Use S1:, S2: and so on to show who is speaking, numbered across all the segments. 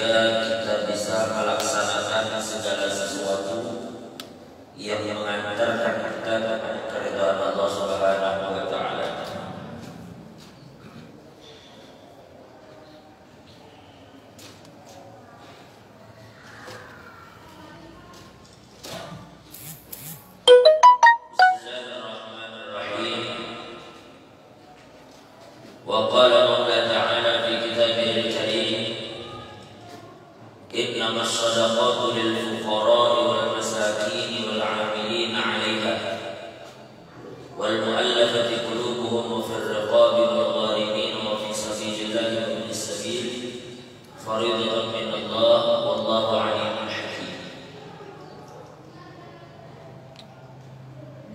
S1: sehingga kita bisa melaksanakan segala sesuatu yang mengantarkan kita kepada keridhaan Allah Subhanahu wa taala. وقال الله تعالى في كتابه الكريم إنما الصدقات للفقراء والمساكين والعاملين عليها والمؤلفة قلوبهم وفي الرقاب والغارمين وفي سبيل الله وابن السبيل فريضة من الله والله عليم حكيم.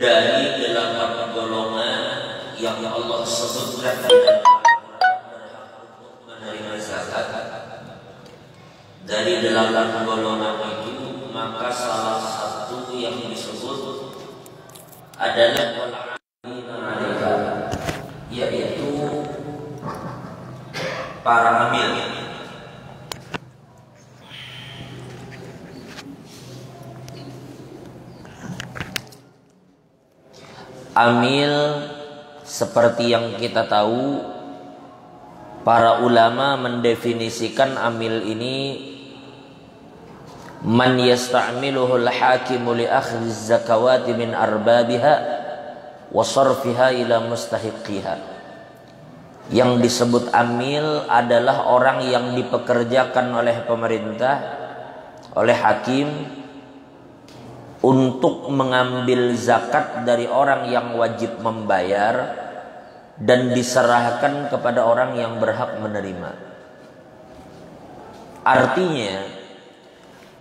S1: Dari 8 golongan yang Allah sebutkan di dalam Al-Quran berhak menerima zakat, dari 8 golongan itu maka salah satu yang disebut adalah mereka, yaitu para amil. Amil, seperti yang kita tahu, para ulama mendefinisikan amil ini man yasta'miluhu al-hakimu li akhdhi az-zakawati min arbabiha wa sarfiha ila mustahiqiha. Yang disebut amil adalah orang yang dipekerjakan oleh pemerintah, oleh hakim, untuk mengambil zakat dari orang yang wajib membayar dan diserahkan kepada orang yang berhak menerima. Artinya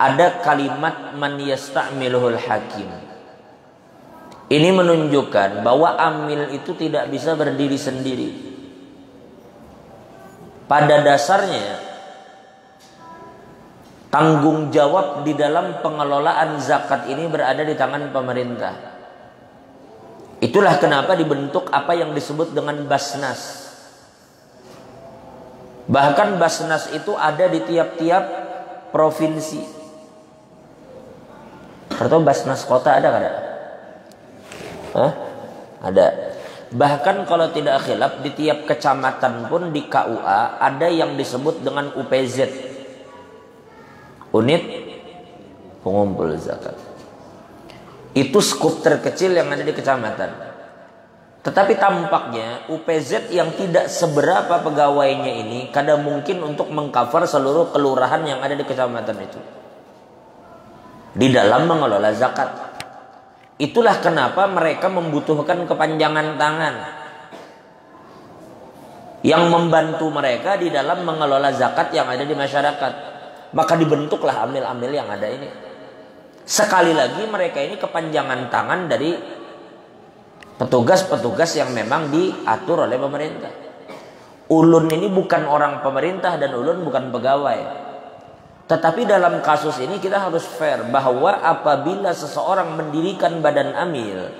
S1: ada kalimat man yasta'miluhul hakim. Ini menunjukkan bahwa amil itu tidak bisa berdiri sendiri. Pada dasarnya tanggung jawab di dalam pengelolaan zakat ini berada di tangan pemerintah. Itulah kenapa dibentuk apa yang disebut dengan Basnas. Bahkan Basnas itu ada di tiap-tiap provinsi. Atau Basnas kota ada kan? Ada. Bahkan kalau tidak khilaf di tiap kecamatan pun di KUA ada yang disebut dengan UPZ. Unit pengumpul zakat. Itu skup terkecil yang ada di kecamatan. Tetapi tampaknya UPZ yang tidak seberapa pegawainya ini kadang mungkin untuk mengcover seluruh kelurahan yang ada di kecamatan itu di dalam mengelola zakat. Itulah kenapa mereka membutuhkan kepanjangan tangan yang membantu mereka di dalam mengelola zakat yang ada di masyarakat. Maka dibentuklah amil-amil yang ada ini. Sekali lagi mereka ini kepanjangan tangan dari petugas-petugas yang memang diatur oleh pemerintah. Ulun ini bukan orang pemerintah dan ulun bukan pegawai. Tetapi dalam kasus ini kita harus fair bahwa apabila seseorang mendirikan badan amil,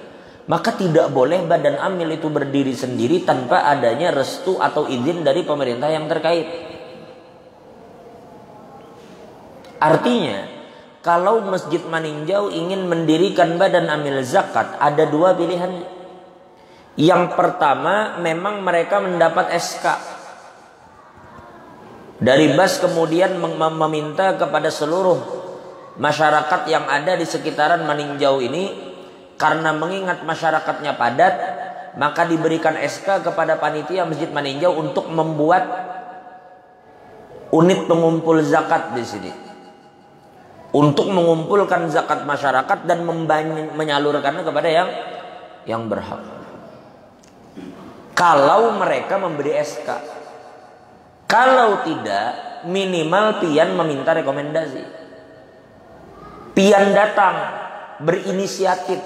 S1: maka tidak boleh badan amil itu berdiri sendiri tanpa adanya restu atau izin dari pemerintah yang terkait. Artinya, kalau Masjid Maninjau ingin mendirikan badan amil zakat, ada dua pilihan. Yang pertama, memang mereka mendapat SK dari BAS, kemudian meminta kepada seluruh masyarakat yang ada di sekitaran Maninjau ini, karena mengingat masyarakatnya padat, maka diberikan SK kepada panitia Masjid Maninjau untuk membuat unit pengumpul zakat di sini. Untuk mengumpulkan zakat masyarakat dan menyalurkannya kepada yang berhak. Kalau mereka memberi SK. Kalau tidak, minimal pian meminta rekomendasi. Pian datang, berinisiatif.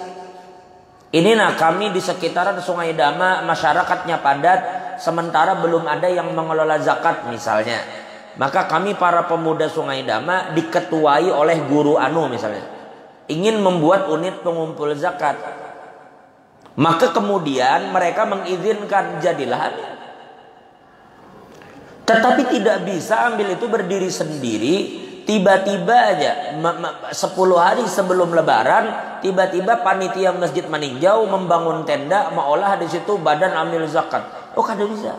S1: Ini kami di sekitaran Sungai Dama masyarakatnya padat, sementara belum ada yang mengelola zakat misalnya. Maka kami para pemuda Sungai Dama diketuai oleh guru anu misalnya, ingin membuat unit pengumpul zakat. Maka kemudian mereka mengizinkan, jadilah amil. Tetapi tidak bisa amil itu berdiri sendiri. Tiba-tiba aja 10 hari sebelum lebaran, tiba-tiba panitia masjid meninjau, membangun tenda, maolah di situ badan amil zakat. Oh, kada bisa.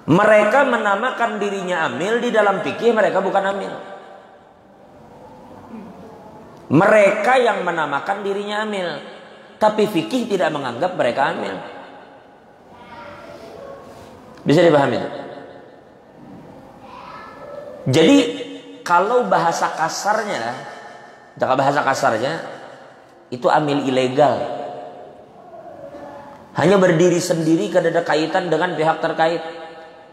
S1: Mereka menamakan dirinya amil, di dalam fikih mereka bukan amil. Mereka yang menamakan dirinya amil, tapi fikih tidak menganggap mereka amil. Bisa dipahami itu? Jadi kalau bahasa kasarnya itu amil ilegal. Hanya berdiri sendiri, kada ada kaitan dengan pihak terkait.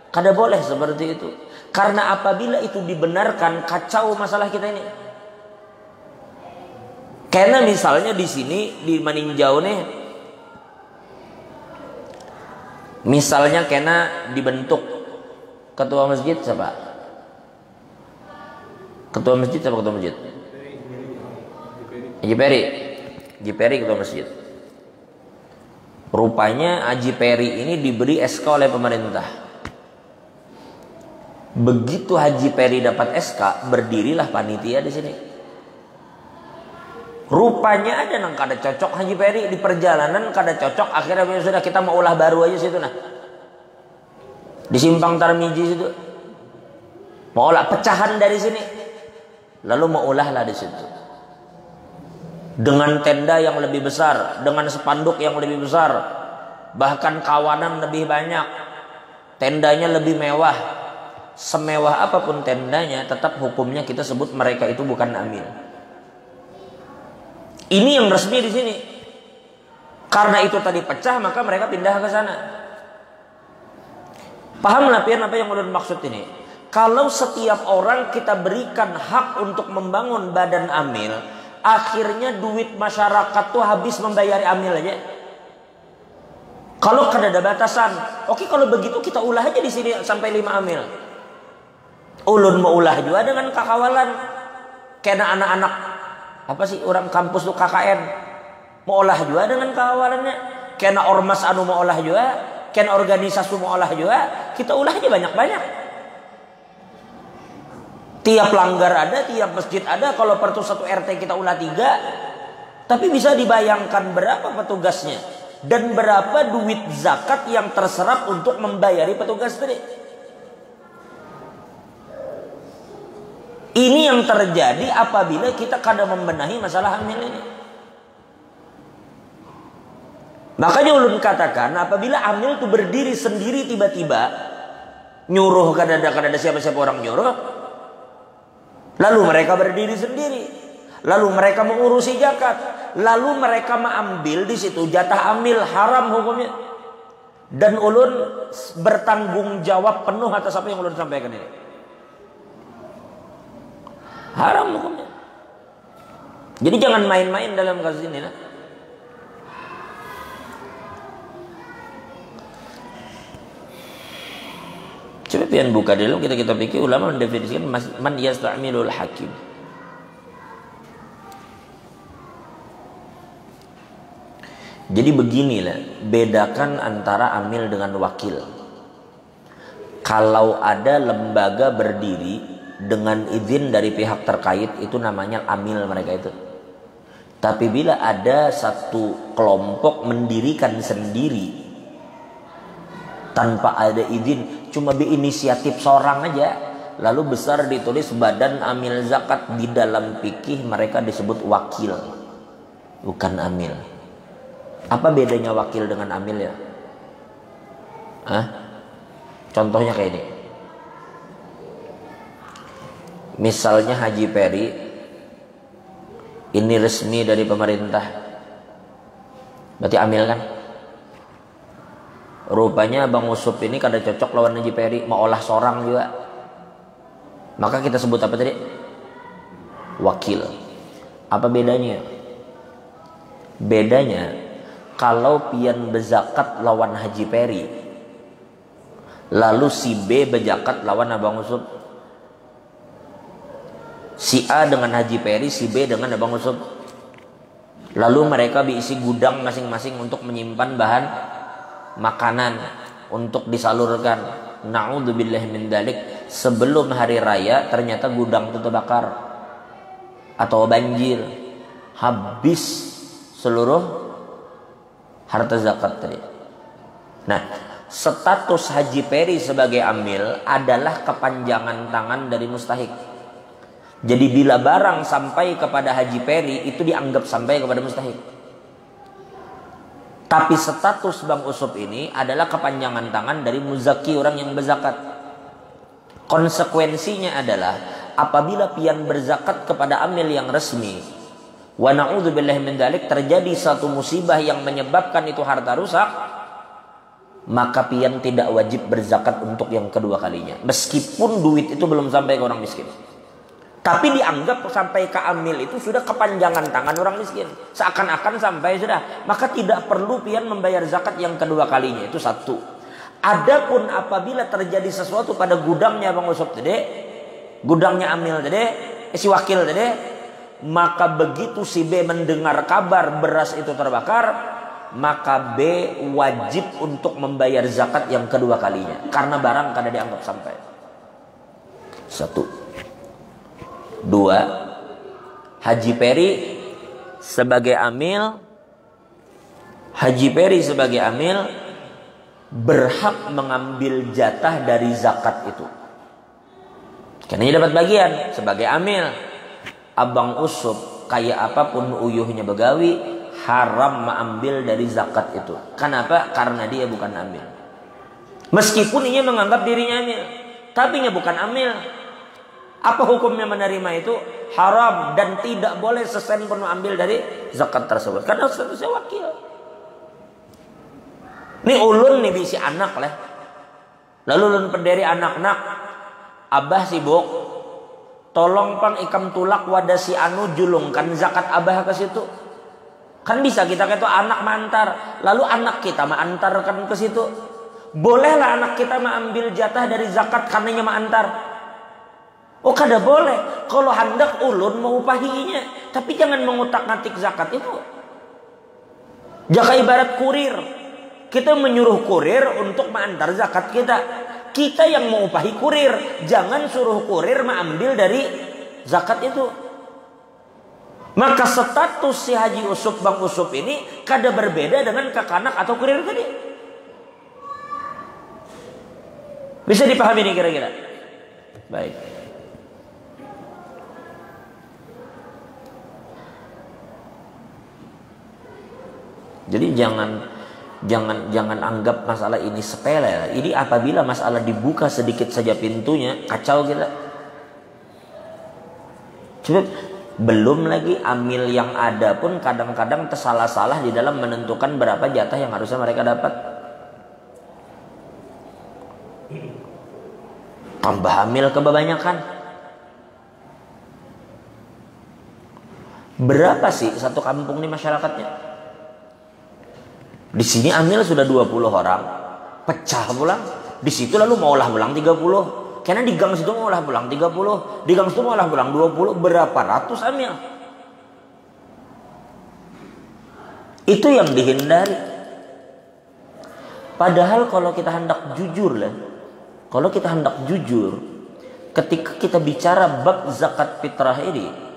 S1: Kada boleh seperti itu. Karena apabila itu dibenarkan, kacau masalah kita ini. Karena misalnya di sini di meninjau nih, misalnya kena dibentuk ketua masjid siapa? Ketua masjid siapa ketua masjid? Haji Peri ketua masjid. Rupanya Haji Peri ini diberi SK oleh pemerintah. Begitu Haji Peri dapat SK, berdirilah panitia di sini. Rupanya ada nang kada cocok Haji Peri di perjalanan, kada cocok, akhirnya sudah kita mau ulah baru aja situ nah. Di Simpang Tarmiji situ. Mau ulah pecahan dari sini. Lalu mau ulahlah di situ. Dengan tenda yang lebih besar, dengan spanduk yang lebih besar, bahkan kawanan lebih banyak, tendanya lebih mewah. Semewah apapun tendanya, tetap hukumnya kita sebut mereka itu bukan amil. Ini yang resmi di sini. Karena itu tadi pecah, maka mereka pindah ke sana. Pahamlah pian apa yang ulun maksud ini? Kalau setiap orang kita berikan hak untuk membangun badan amil, akhirnya duit masyarakat tuh habis membayari amil aja. Kalau kada ada batasan, oke kalau begitu kita ulah aja di sini sampai 5 amil. Ulun mau ulah juga dengan kakawalan. Kena anak-anak apa sih orang kampus tuh KKN mau olah juga dengan kawalannya. Kena ormas anu mau olah juga, kena organisasi mau olah juga. Kita ulah aja banyak-banyak. Tiap langgar ada, tiap masjid ada. Kalau pertu 1 RT kita ulah 3. Tapi bisa dibayangkan berapa petugasnya dan berapa duit zakat yang terserap untuk membayari petugas tadi. Ini yang terjadi apabila kita kada membenahi masalah amil ini. Makanya ulun katakan, apabila amil itu berdiri sendiri tiba-tiba, nyuruh kada ada siapa-siapa orang nyuruh, lalu mereka berdiri sendiri, lalu mereka mengurusi zakat, lalu mereka mengambil di situ jatah amil, haram hukumnya. Dan ulun bertanggung jawab penuh atas apa yang ulun sampaikan ini. Haram hukumnya. Jadi jangan main-main dalam kasus ini nah. Coba pian buka dalam kita pikir ulama mendefinisikan man yasta'milul hakim. Jadi beginilah, bedakan antara amil dengan wakil. Kalau ada lembaga berdiri dengan izin dari pihak terkait, itu namanya amil mereka itu. Tapi bila ada satu kelompok mendirikan sendiri tanpa ada izin, cuma berinisiatif seorang aja, lalu besar ditulis badan amil zakat, di dalam fikih mereka disebut wakil, bukan amil. Apa bedanya wakil dengan amil ya? Contohnya kayak ini. Misalnya Haji Peri ini resmi dari pemerintah, berarti amil kan? Rupanya Bang Usup ini kada cocok lawan Haji Peri, mau olah seorang juga. Maka kita sebut apa tadi? Wakil. Apa bedanya? Bedanya kalau pian bezakat lawan Haji Peri, lalu si B bezakat lawan Abang Usup. Si A dengan Haji Peri, si B dengan Abang Usup. Lalu mereka diisi gudang masing-masing untuk menyimpan bahan makanan untuk disalurkan. Na'udzubillah min dalik. Sebelum hari raya ternyata gudang itu terbakar atau banjir, habis seluruh harta zakat tadi. Nah, status Haji Peri sebagai amil adalah kepanjangan tangan dari mustahik. Jadi bila barang sampai kepada Haji Peri itu dianggap sampai kepada mustahik. Tapi status Bang Usop ini adalah kepanjangan tangan dari muzaki, orang yang berzakat. Konsekuensinya adalah apabila pian berzakat kepada amil yang resmi, wa na'udzubillahi min dzalik, terjadi satu musibah yang menyebabkan itu harta rusak, maka pian tidak wajib berzakat untuk yang kedua kalinya. Meskipun duit itu belum sampai ke orang miskin. Tapi dianggap sampai ke amil itu sudah kepanjangan tangan orang miskin. Seakan-akan sampai sudah. Maka tidak perlu pian membayar zakat yang kedua kalinya. Itu satu. Adapun apabila terjadi sesuatu pada gudangnya Bang Usop tadi, gudangnya amil tadi, si wakil tadi, maka begitu si B mendengar kabar beras itu terbakar, maka B wajib untuk membayar zakat yang kedua kalinya. Karena barang kada dianggap sampai. Satu. Dua, Haji Peri sebagai amil, berhak mengambil jatah dari zakat itu. Karena dia dapat bagian sebagai amil. Abang Usop kayak apapun uyuhnya begawi, haram mengambil dari zakat itu. Kenapa? Karena dia bukan amil. Meskipun ia menganggap dirinya amil, tapi ia bukan amil. Apa hukumnya menerima itu? Haram dan tidak boleh sesen pun mengambil dari zakat tersebut. Karena statusnya wakil. Ini ulun nih bisi anak lah. Lalu ulun pendiri anak-anak. Abah sibuk. Tolong pang ikam tulak wadah si anu julungkan zakat abah ke situ. Kan bisa kita itu anak mantar. Lalu anak kita mengantarkan ke situ. Bolehlah anak kita mengambil jatah dari zakat karena mengantar. Oh kada boleh. Kalau hendak ulun mau upahinya, tapi jangan mengutak-ngatik zakat itu. Jaka ibarat kurir. Kita menyuruh kurir untuk mengantar zakat kita. Kita yang mau upahi kurir, jangan suruh kurir mengambil dari zakat itu. Maka status si Haji Usop Bang Usop ini kada berbeda dengan kakanak atau kurir tadi. Bisa dipahami nih kira-kira? Baik. Jadi jangan anggap masalah ini sepele. Ini apabila masalah dibuka sedikit saja pintunya, kacau kita. Coba belum lagi amil yang ada pun kadang-kadang tersalah-salah di dalam menentukan berapa jatah yang harusnya mereka dapat. Tambah amil kebanyakan. Berapa sih satu kampung ini masyarakatnya? Di sini amil sudah 20 orang, pecah pulang. Di situ lalu mau olah pulang 30. Karena di gang situ mau olah pulang 30, di gang situ mau olah pulang 20, berapa ratus amil. Itu yang dihindari. Padahal kalau kita hendak jujur lah, ketika kita bicara bab zakat fitrah ini,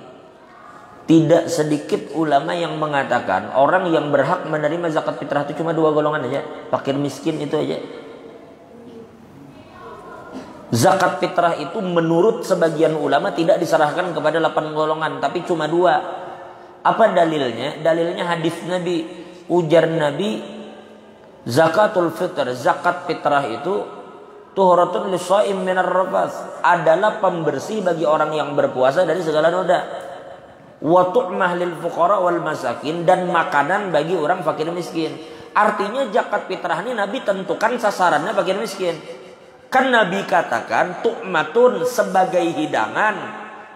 S1: tidak sedikit ulama yang mengatakan orang yang berhak menerima zakat fitrah itu cuma 2 golongan aja, fakir miskin itu aja. Zakat fitrah itu menurut sebagian ulama tidak diserahkan kepada 8 golongan, tapi cuma 2. Apa dalilnya? Dalilnya hadis Nabi, ujar Nabi, zakatul fitr, zakat fitrah itu tuhratun lis-shaim minar rafas, adalah pembersih bagi orang yang berpuasa dari segala noda. Wa tu'mah lil fuqara wal masakin, dan makanan bagi orang fakir miskin. Artinya zakat fitrah ini Nabi tentukan sasarannya fakir miskin. Kan Nabi katakan tu'matun sebagai hidangan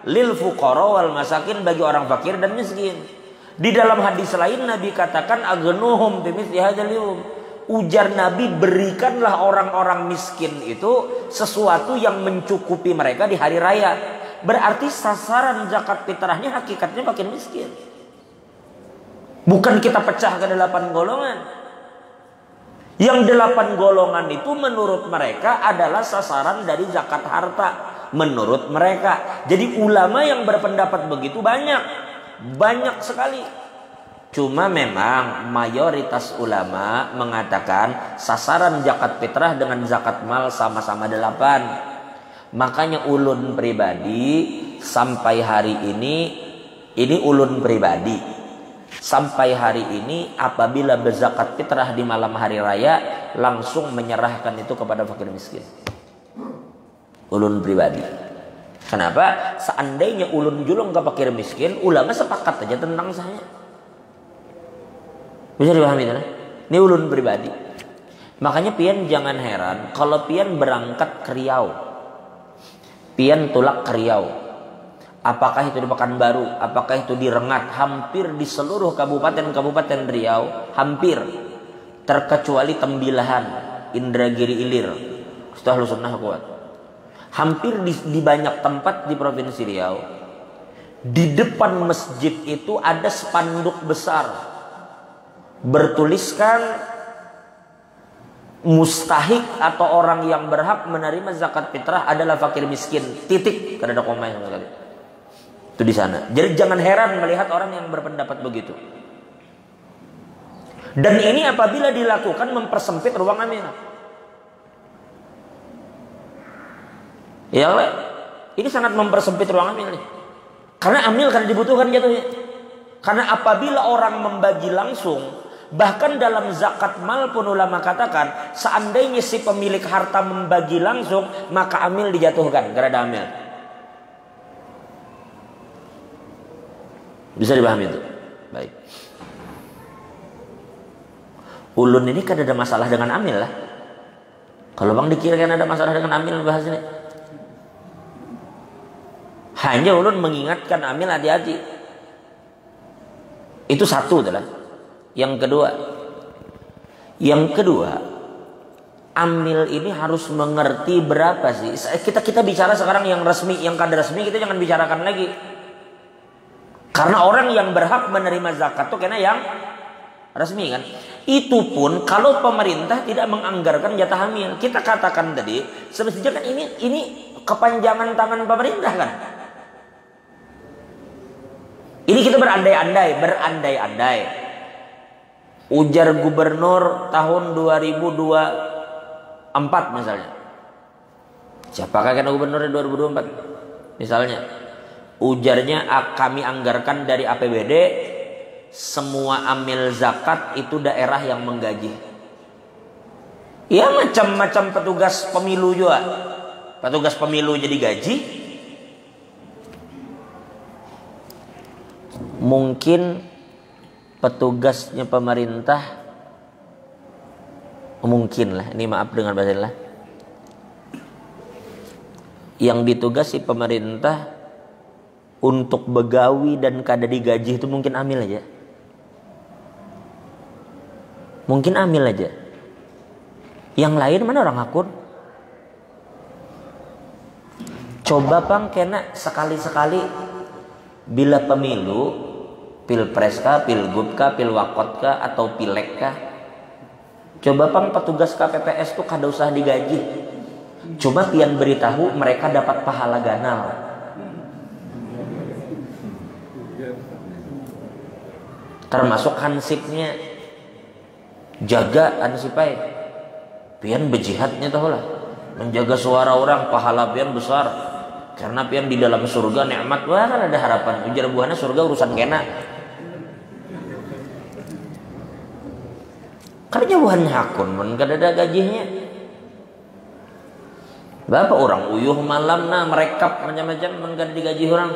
S1: lil fuqara wal masakin, bagi orang fakir dan miskin. Di dalam hadis lain Nabi katakan agnuhum bimithli hadzal yawm. Ujar Nabi, berikanlah orang-orang miskin itu sesuatu yang mencukupi mereka di hari raya. Berarti sasaran zakat fitrahnya hakikatnya fakir miskin. Bukan kita pecah ke 8 golongan. Yang 8 golongan itu menurut mereka adalah sasaran dari zakat harta. Menurut mereka. Jadi ulama yang berpendapat begitu banyak. Banyak sekali. Cuma memang mayoritas ulama mengatakan sasaran zakat fitrah dengan zakat mal sama-sama 8. Makanya ulun pribadi sampai hari ini ulun pribadi. Sampai hari ini apabila berzakat fitrah di malam hari raya langsung menyerahkan itu kepada fakir miskin. Ulun pribadi. Kenapa? Seandainya ulun julung ke fakir miskin, ulama sepakat aja tentang saya. Bisa dipahami kan? Ini ulun pribadi. Makanya pian jangan heran kalau pian berangkat ke Riau. Pian tulak ke Riau. Apakah itu di Pekanbaru, apakah itu di Rengat, hampir di seluruh kabupaten-kabupaten Riau, hampir terkecuali Tembilahan, Indragiri Ilir, Ahlus Sunnah kuat. Hampir di banyak tempat di Provinsi Riau, di depan masjid itu ada spanduk besar bertuliskan mustahik atau orang yang berhak menerima zakat fitrah adalah fakir miskin. Titik, kada ada koma sama sekali. Itu di sana. Jadi jangan heran melihat orang yang berpendapat begitu. Dan ini apabila dilakukan mempersempit ruang amil. Ya, ini sangat mempersempit ruang amil nih. Karena amil kan dibutuhkan jatuhnya. Karena apabila orang membagi langsung, bahkan dalam zakat mal pun ulama katakan, seandainya si pemilik harta membagi langsung, maka amil dijatuhkan. Karena ada amil. Bisa dipahami itu? Baik. Ulun ini kan ada masalah dengan amil lah. Kalau bang dikirakan ada masalah dengan amil bahas ini. Hanya ulun mengingatkan amil hati-hati. Itu satu adalah. Yang kedua, amil ini harus mengerti berapa sih. Kita bicara sekarang yang resmi, yang kada resmi kita jangan bicarakan lagi. Karena orang yang berhak menerima zakat itu kena yang resmi kan. Itu pun kalau pemerintah tidak menganggarkan jatah hamil. Kita katakan tadi, semestinya kan ini kepanjangan tangan pemerintah kan. Ini kita berandai-andai. Ujar gubernur tahun 2024 misalnya. Siapakah kena gubernur 2024? Misalnya. Ujarnya kami anggarkan dari APBD, semua amil zakat itu daerah yang menggaji. Ya macam-macam petugas pemilu juga. Petugas pemilu jadi gaji. Mungkin petugasnya pemerintah, mungkin lah, ini maaf dengan bahasa Allah, yang ditugasi pemerintah untuk begawi dan kada digaji itu mungkin amil aja. Mungkin amil aja. Yang lain mana orang akun? Coba bang kena sekali-sekali bila pemilu, pilpres kah, pilgub kah, pilwakot kah, atau pilek kah, coba bang petugas KPPS tuh kada usah digaji. Cuma pian beritahu mereka dapat pahala ganal. Termasuk hansipnya, jaga hansipai, pian berjihadnya tahu lah, menjaga suara orang, pahala pian besar, karena pian di dalam surga nikmat, wah kan ada harapan. Ujar buahnya surga urusan kena. Karena buahnya hakun, men kada ada gajinya. Bapak orang uyuh malam nah merekap macam-macam, men kada digaji orang.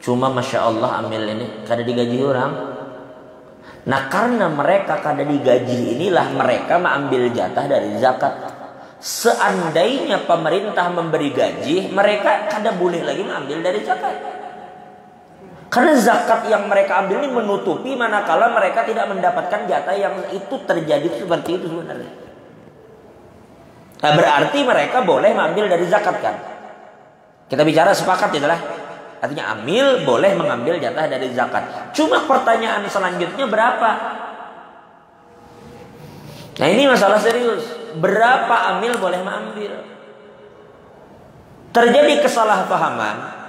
S1: Cuma masya Allah amil ini kada digaji orang. Nah karena mereka kada digaji inilah mereka mengambil jatah dari zakat. Seandainya pemerintah memberi gaji, mereka kada boleh lagi mengambil dari zakat. Karena zakat yang mereka ambil ini menutupi manakala mereka tidak mendapatkan jatah yang itu terjadi seperti itu sebenarnya. Nah, berarti mereka boleh mengambil dari zakat kan? Kita bicara sepakat itulah. Artinya amil boleh mengambil jatah dari zakat. Cuma pertanyaan selanjutnya berapa? Nah ini masalah serius. Berapa amil boleh mengambil? Terjadi kesalahpahaman.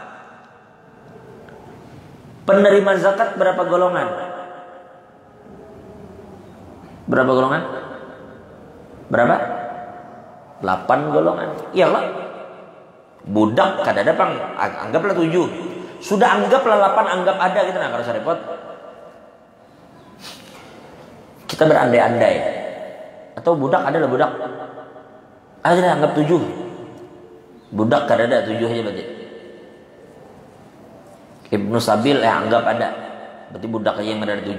S1: Penerima zakat berapa golongan? Berapa golongan? Berapa? 8 golongan. Iyalah. Budak kadada pang anggaplah 7. Sudah anggaplah 8, anggap ada gitu, nah kalau repot. Kita berandai-andai. Atau budak adalah budak. Ada anggap 7. Budak kadada 7 aja berarti. Ibnu Sabil anggap ada. Berarti budak aja yang ada 7.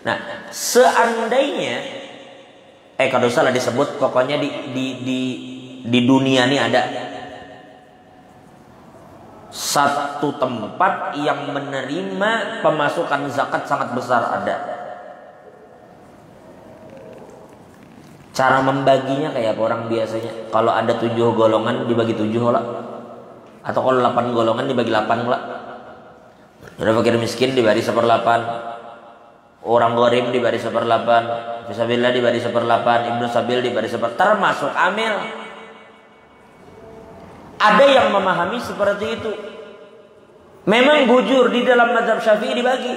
S1: Nah, seandainya kalau salah disebut pokoknya di dunia ini ada satu tempat yang menerima pemasukan zakat sangat besar ada. Cara membaginya kayak apa orang biasanya? Kalau ada 7 golongan dibagi 7 lah. Atau kalau 8 golongan dibagi 8 lah. Ada fakir miskin dibagi 1/8. Orang gharib dibagi 1/8. Fisabilillah dibagi 1/8. Ibnu Sabil dibagi 1/8. Termasuk amil. Ada yang memahami seperti itu. Memang bujur di dalam mazhab Syafi'i dibagi.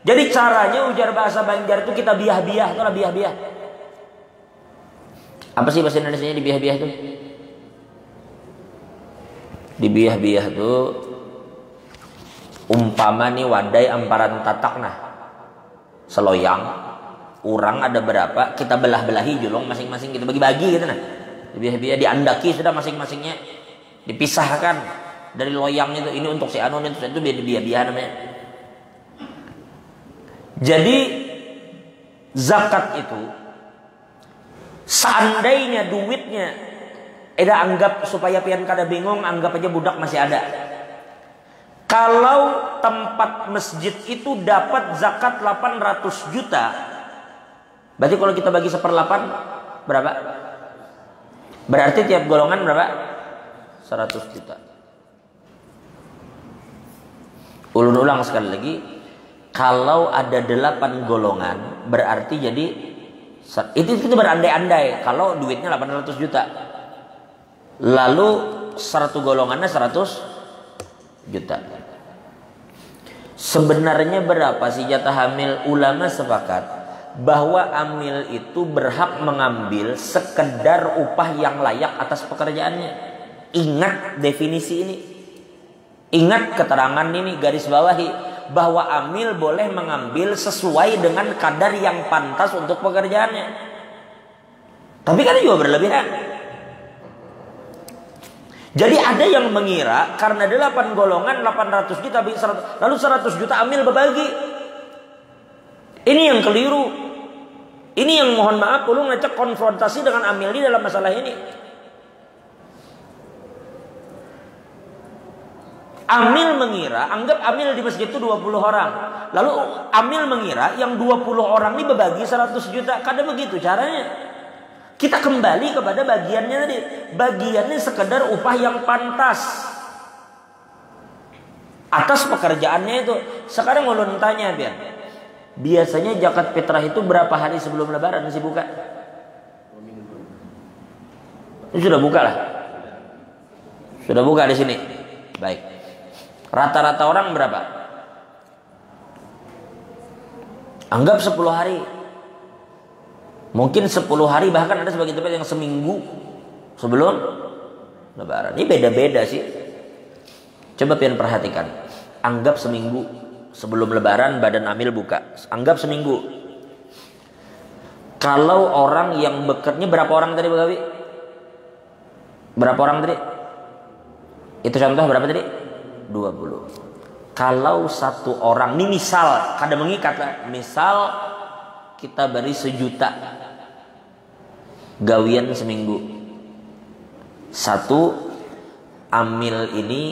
S1: Jadi caranya ujar bahasa Banjar itu kita biah-biah, itulah biah-biah. Apa sih bahasa Indonesianya di biah-biah itu? Di biah-biah itu umpama nih wadai amparan tatak nah. Seloyang. Orang ada berapa, kita belah-belahi julung masing-masing kita bagi-bagi gitu nah. Di biah-biah diandaki sudah masing-masingnya dipisahkan dari loyang itu. Ini untuk si anu, itu biah-biah namanya. Jadi zakat itu seandainya duitnya anggap supaya pian kada bingung, anggap aja budak masih ada. Kalau tempat masjid itu dapat zakat 800 juta, berarti kalau kita bagi 1/8 berapa? Berarti tiap golongan berapa? 100 juta. Ulun ulang sekali lagi. Kalau ada 8 golongan berarti jadi itu kita berandai-andai kalau duitnya 800 juta. Lalu 1 golongannya 100 juta. Sebenarnya berapa sih jatah hamil? Ulama sepakat bahwa amil itu berhak mengambil sekedar upah yang layak atas pekerjaannya. Ingat definisi ini. Ingat keterangan ini, garis bawahi bahwa amil boleh mengambil sesuai dengan kadar yang pantas untuk pekerjaannya. Tapi kan juga berlebihan. Jadi ada yang mengira karena 8 golongan 800 juta lalu 100 juta amil berbagi. Ini yang keliru. Ini yang mohon maaf perlu ngecek konfrontasi dengan amil di dalam masalah ini. Amil mengira, anggap amil di masjid itu 20 orang. Lalu amil mengira yang 20 orang ini berbagi 100 juta. Kada begitu caranya. Kita kembali kepada bagiannya tadi. Bagiannya sekedar upah yang pantas atas pekerjaannya itu. Sekarang ulun tanya biar. Biasanya zakat fitrah itu berapa hari sebelum lebaran masih buka? Ini sudah buka lah. Sudah buka di sini. Baik. Rata-rata orang berapa? Anggap 10 hari. Mungkin 10 hari, bahkan ada sebagian tempat yang seminggu sebelum lebaran. Ini beda-beda sih. Coba pian perhatikan. Anggap seminggu sebelum lebaran badan amil buka. Anggap seminggu. Kalau orang yang bekerja, berapa orang tadi Bagawi? Berapa orang tadi? Itu contoh berapa tadi? 20. Kalau satu orang, ini misal, kada mengikat lah. Misal kita beri 1 juta gawian seminggu. 1 amil ini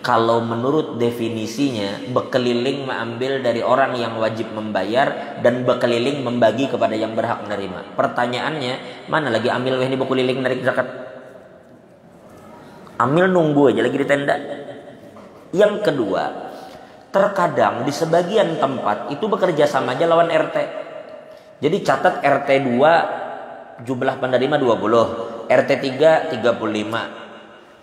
S1: kalau menurut definisinya bekeliling mengambil dari orang yang wajib membayar dan bekeliling membagi kepada yang berhak menerima. Pertanyaannya, mana lagi amil ini bekeliling narik zakat? Amil nunggu aja lagi di tenda. Yang kedua, terkadang di sebagian tempat itu bekerja sama aja lawan RT. Jadi catat RT 2 jumlah penerima 20, RT 3 35.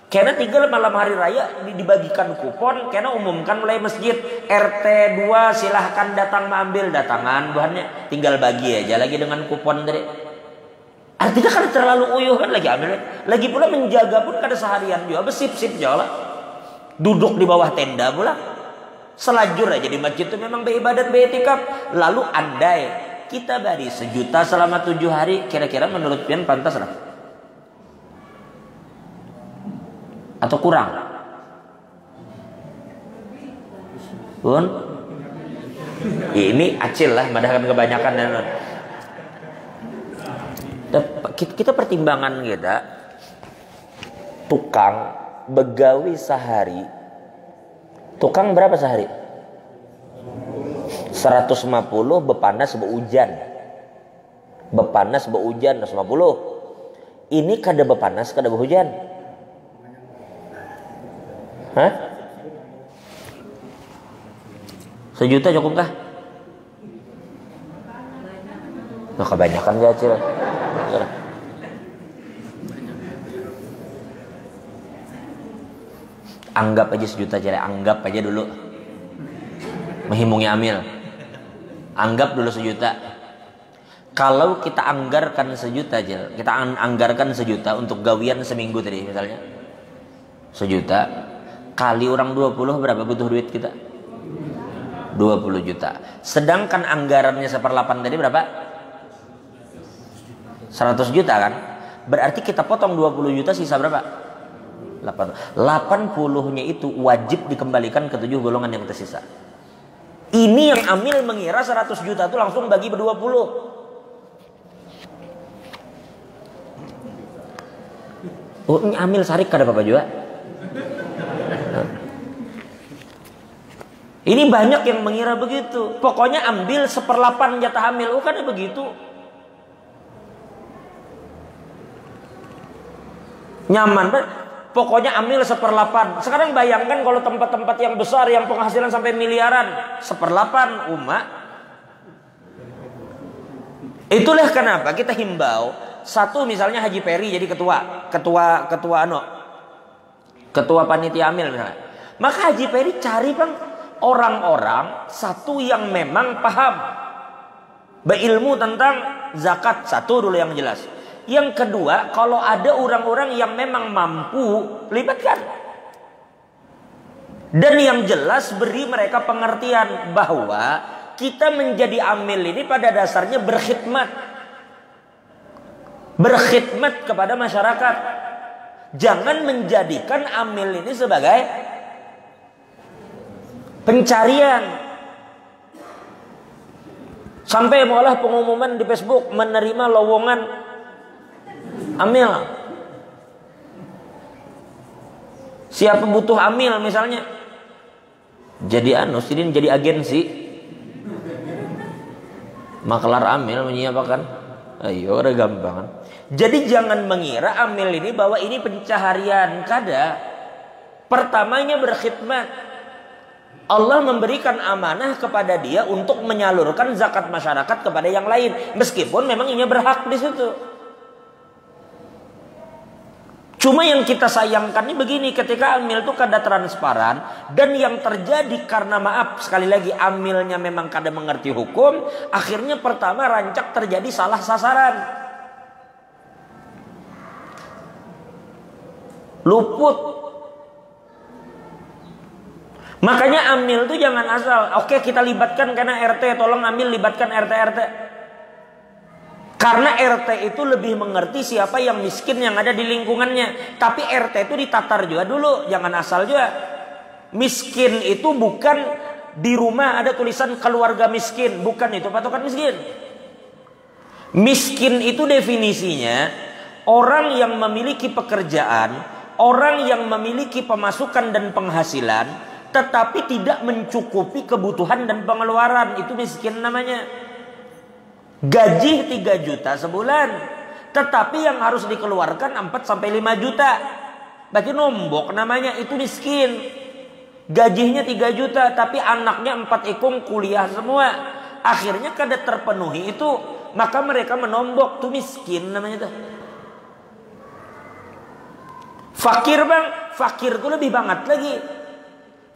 S1: Karena tinggal malam hari raya dibagikan kupon, karena umumkan mulai masjid RT 2 silahkan datang mengambil datangan bahannya, tinggal bagi aja lagi dengan kupon tadi. Artinya kan terlalu uyuh kan lagi ambil, lagi pula menjaga pun kada seharian juga, besip-sip juga lah. Duduk di bawah tenda pula. Selajur aja di masjid itu memang beribadat, beretikaf. Lalu andai kita beri 1 juta selama 7 hari, kira-kira menurut pian pantas lah? Atau kurang? Pun ini acil lah, madahan kebanyakan. Kita pertimbangan kita, tukang begawi sehari, tukang berapa sehari? 150 bepanas beujan. Bepanas beujan 150. Ini kada bepanas kada behujan. Hah? 1 juta cukup kah? Nah, kebanyakan gak Cil? Anggap aja 1 juta Cil, anggap aja dulu. Menghimungi Amil. Anggap dulu 1 juta. Kalau kita anggarkan 1 juta Cil, kita anggarkan 1 juta untuk gawian seminggu tadi misalnya. 1 juta kali orang 20 berapa butuh duit kita? 20 juta. Sedangkan anggarannya 1/8 tadi berapa? 100 juta kan? Berarti kita potong 20 juta sisa berapa? 80-nya itu wajib dikembalikan ke 7 golongan yang tersisa. Ini yang Amil mengira 100 juta itu langsung bagi ber-20. Oh, ini Amil sarik kada apa-apa juga. Ini banyak yang mengira begitu. Pokoknya ambil 1/8 jatah Amil. Oh, kada begitu. Nyaman banget. Pokoknya ambil 1/8. Sekarang bayangkan kalau tempat-tempat yang besar yang penghasilan sampai miliaran, 1/8 umat. Itulah kenapa kita himbau, satu misalnya Haji Peri jadi ketua panitia amil misalnya. Maka Haji Peri cari bang orang-orang satu yang memang paham berilmu tentang zakat, satu dulu yang jelas. Yang kedua, kalau ada orang-orang yang memang mampu, libatkan. Dan yang jelas beri mereka pengertian bahwa kita menjadi amil ini pada dasarnya berkhidmat. Berkhidmat kepada masyarakat. Jangan menjadikan amil ini sebagai pencarian. Sampai malah pengumuman di Facebook menerima lowongan amil. Siapa butuh amil misalnya, jadi sidin jadi agensi maklar amil menyiapkan. Ayo udah gampang. Jadi jangan mengira amil ini bahwa ini pencaharian, kada. Pertamanya berkhidmat. Allah memberikan amanah kepada dia untuk menyalurkan zakat masyarakat kepada yang lain, meskipun memang ini berhak di situ. Cuma yang kita sayangkan ini begini, ketika amil itu kada transparan, dan yang terjadi karena maaf sekali lagi amilnya memang kada mengerti hukum, akhirnya pertama rancak terjadi salah sasaran, luput. Makanya amil itu jangan asal, oke kita libatkan karena RT, tolong amil libatkan RT. Karena RT itu lebih mengerti siapa yang miskin yang ada di lingkungannya. Tapi RT itu ditatar juga dulu. Jangan asal juga. Miskin itu bukan di rumah ada tulisan keluarga miskin. Bukan itu patokan miskin. Miskin itu definisinya orang yang memiliki pekerjaan, orang yang memiliki pemasukan dan penghasilan, tetapi tidak mencukupi kebutuhan dan pengeluaran. Itu miskin namanya. Gaji 3 juta sebulan, tetapi yang harus dikeluarkan 4-5 juta. Berarti nombok namanya, itu miskin. Gajinya 3 juta, tapi anaknya 4 ikung kuliah semua. Akhirnya kada terpenuhi itu maka mereka menombok. Tuh miskin namanya tuh. Fakir bang, fakir tuh lebih banget lagi.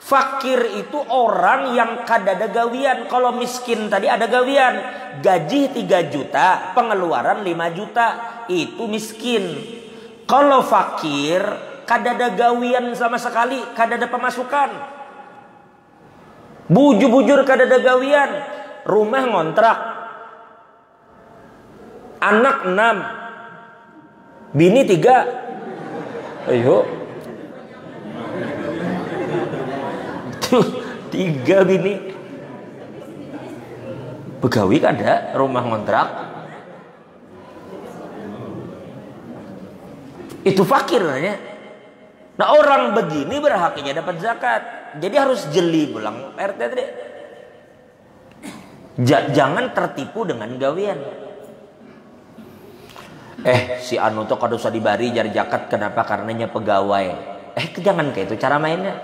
S1: Fakir itu orang yang kadada gawian. Kalau miskin tadi ada gawian. Gaji 3 juta, pengeluaran 5 juta. Itu miskin. Kalau fakir, kadada gawian sama sekali, kadada pemasukan. Bujur-bujur kadada gawian. Rumah ngontrak. Anak 6. Bini 3. Ayo. 3 bini. Begawi kada, rumah ngontrak. Itu fakir namanya. Nah orang begini berhaknya dapat zakat. Jadi harus jeli pulang RT tadi. Jangan tertipu dengan gawian. Si anu tuh kada usah dibari jar zakat, kenapa? Karenanya pegawai. Jangan kayak itu cara mainnya.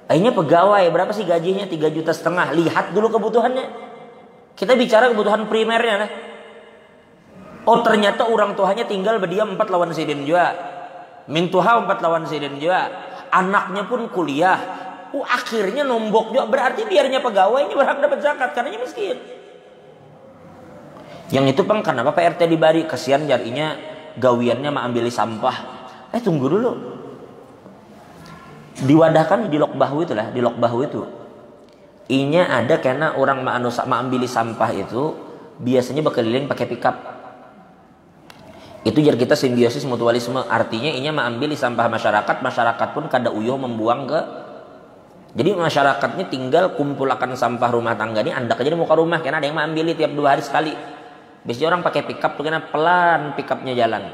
S1: Akhirnya pegawai berapa sih gajinya? 3,5 juta. Lihat dulu kebutuhannya. Kita bicara kebutuhan primernya lah. Oh ternyata orang tuanya tinggal berdiam 4 lawan sidin juga. Min tuha 4 lawan sidin juga. Anaknya pun kuliah. Akhirnya nombok juga. Berarti biarnya pegawai ini berhak dapat zakat karena miskin. Yang itu pang kenapa Pak RT dibari? Kasihan jarinya gawiannya mau ambil sampah. Tunggu dulu. Diwadahkan di lok bahu itu lah, di lok bahu itu. Inya ada karena orang mau ambil sampah itu biasanya berkeliling pakai pickup. Itu jar kita simbiosis mutualisme. Artinya inya mau ambil sampah masyarakat, masyarakat pun kada uyuh membuang ke. Jadi masyarakatnya tinggal kumpulkan sampah rumah tangga ini andak aja di muka rumah karena ada yang mau ambil tiap 2 hari sekali. Biasanya orang pakai pickup tuh karena pelan pickupnya jalan.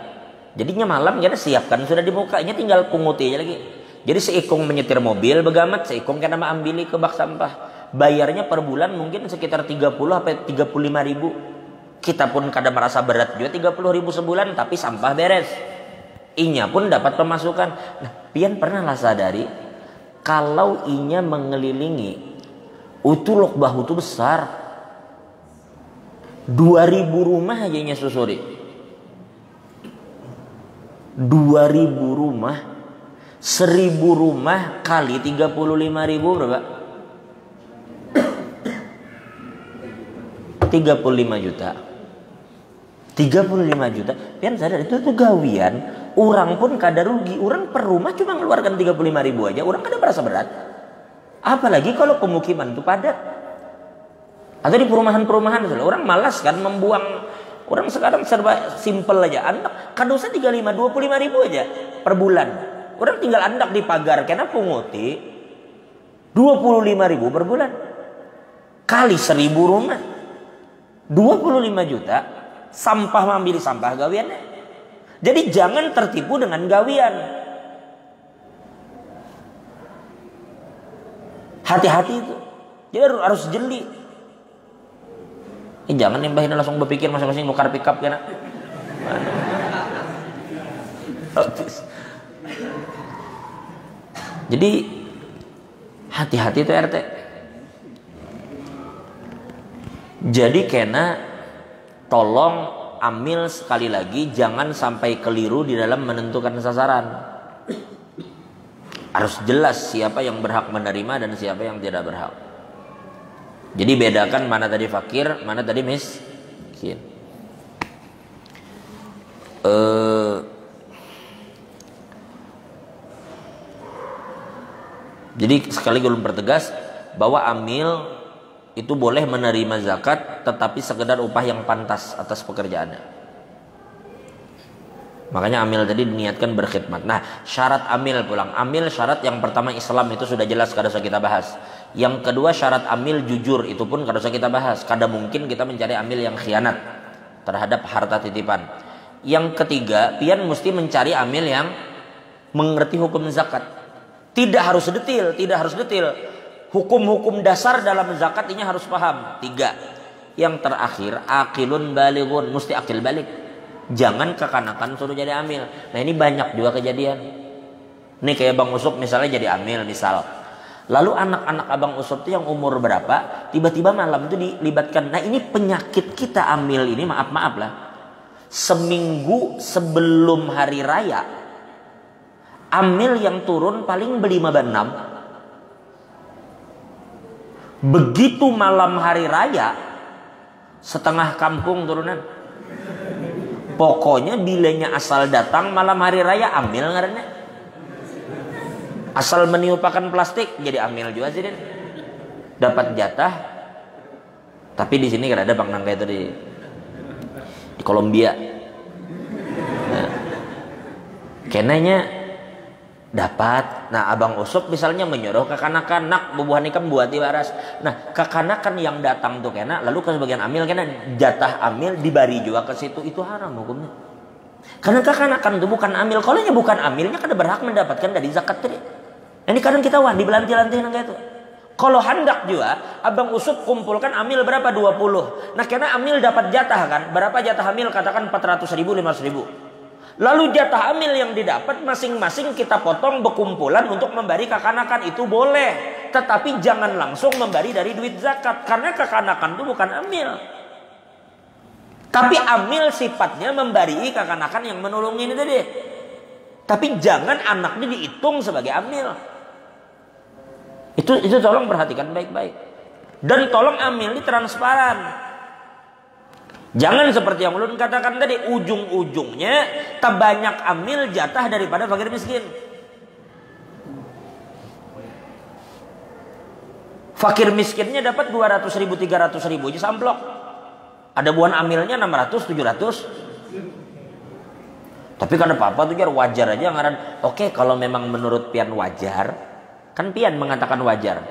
S1: Jadinya malam kita siapkan sudah di mukanya tinggal punguti aja lagi. Jadi seikung menyetir mobil begamat, seikung karena mau ambil ke bak sampah. Bayarnya per bulan mungkin sekitar 30 sampai 35 ribu. Kita pun kadang merasa berat juga 30 ribu sebulan tapi sampah beres. Inya pun dapat pemasukan. Nah, pian pernah lah sadari kalau inya mengelilingi itu lok bahu itu besar. 2.000 rumah aja nya susuri. 2.000 rumah, 1.000 rumah kali 35.000 berapa? 35 juta. 35 juta. Pian sadar itu gawian. Orang pun kada rugi. Orang per rumah cuma ngeluarkan 35.000 aja. Orang kada merasa berat. Apalagi kalau pemukiman itu padat. Atau di perumahan-perumahan orang malas kan membuang. Orang sekarang serba simple aja. Anak kada usah 25 ribu aja per bulan. Orang tinggal andak di pagar kena punguti 25 ribu per bulan. Kali 1.000 rumah 25 juta. Sampah mengambil sampah gawiannya. Jadi jangan tertipu dengan gawian. Hati-hati itu. Jadi harus jeli. Jangan nimbahin langsung berpikir masing-masing nukar pickup kena. Jadi hati-hati itu RT. Jadi kena tolong amil sekali lagi jangan sampai keliru di dalam menentukan sasaran. Harus jelas siapa yang berhak menerima dan siapa yang tidak berhak. Jadi bedakan mana tadi fakir, mana tadi miskin. Jadi sekali belum pertegas bahwa amil itu boleh menerima zakat tetapi sekedar upah yang pantas atas pekerjaannya. Makanya amil tadi diniatkan berkhidmat. Nah, syarat amil pulang. Amil syarat yang pertama Islam itu sudah jelas kada usah kita bahas. Yang kedua syarat amil jujur itu pun kada usah kita bahas. Kada mungkin kita mencari amil yang khianat terhadap harta titipan. Yang ketiga, pian mesti mencari amil yang mengerti hukum zakat. Tidak harus detail, tidak harus detail. Hukum-hukum dasar dalam zakat ini harus paham. 3. Yang terakhir, aqilun balighun, mesti akil balik. Jangan kekanakan suruh jadi amil. Nah, ini banyak juga kejadian. Nih kayak Bang Usuk misalnya jadi amil misal. Lalu anak-anak abang Usop itu yang umur berapa, tiba-tiba malam itu dilibatkan. Nah ini penyakit kita amil ini, maaf lah. Seminggu sebelum hari raya, amil yang turun paling berlima benam. Begitu malam hari raya, setengah kampung turunan. Pokoknya bilanya asal datang malam hari raya, amil ngarannya. Asal meniupakan plastik jadi amil juga sih, Den. Dapat jatah. Tapi di sini kan ada Bang Nangka itu di Kolombia. Nah, kenanya dapat. Nah, abang Usop misalnya menyuruh kekanakan, nak bubuhan ikan buati waras. Nah, kekanakan yang datang tuh kena, lalu ke sebagian amil kena jatah amil dibari juga ke situ, itu haram hukumnya. Karena kekanakan itu bukan amil. Kalau bukan amilnya kan berhak mendapatkan dari zakat tadi. Ini kadang kita wah dibelanti-lanti nangka itu. Kalau hendak juga, abang Usop kumpulkan amil berapa? 20. Nah, karena amil dapat jatah kan? Berapa jatah amil? Katakan 400.000, 500.000. Lalu jatah amil yang didapat masing-masing kita potong berkumpulan untuk memberi kekanakan, itu boleh. Tetapi jangan langsung memberi dari duit zakat. Karena kekanakan itu bukan amil. Tapi amil sifatnya memberi kekanakan yang menolong ini tadi. Tapi jangan anaknya dihitung sebagai amil. Itu tolong perhatikan baik-baik. Dan tolong amil ini transparan. Jangan seperti yang ulun katakan tadi, ujung-ujungnya terbanyak amil jatah daripada fakir miskin. Fakir miskinnya dapat 200.000, 300.000 aja samplok. Ada buan amilnya 600, 700. Tapi karena apa tuh jar wajar aja ngaran. Oke, kalau memang menurut pian wajar, kan pian mengatakan wajar.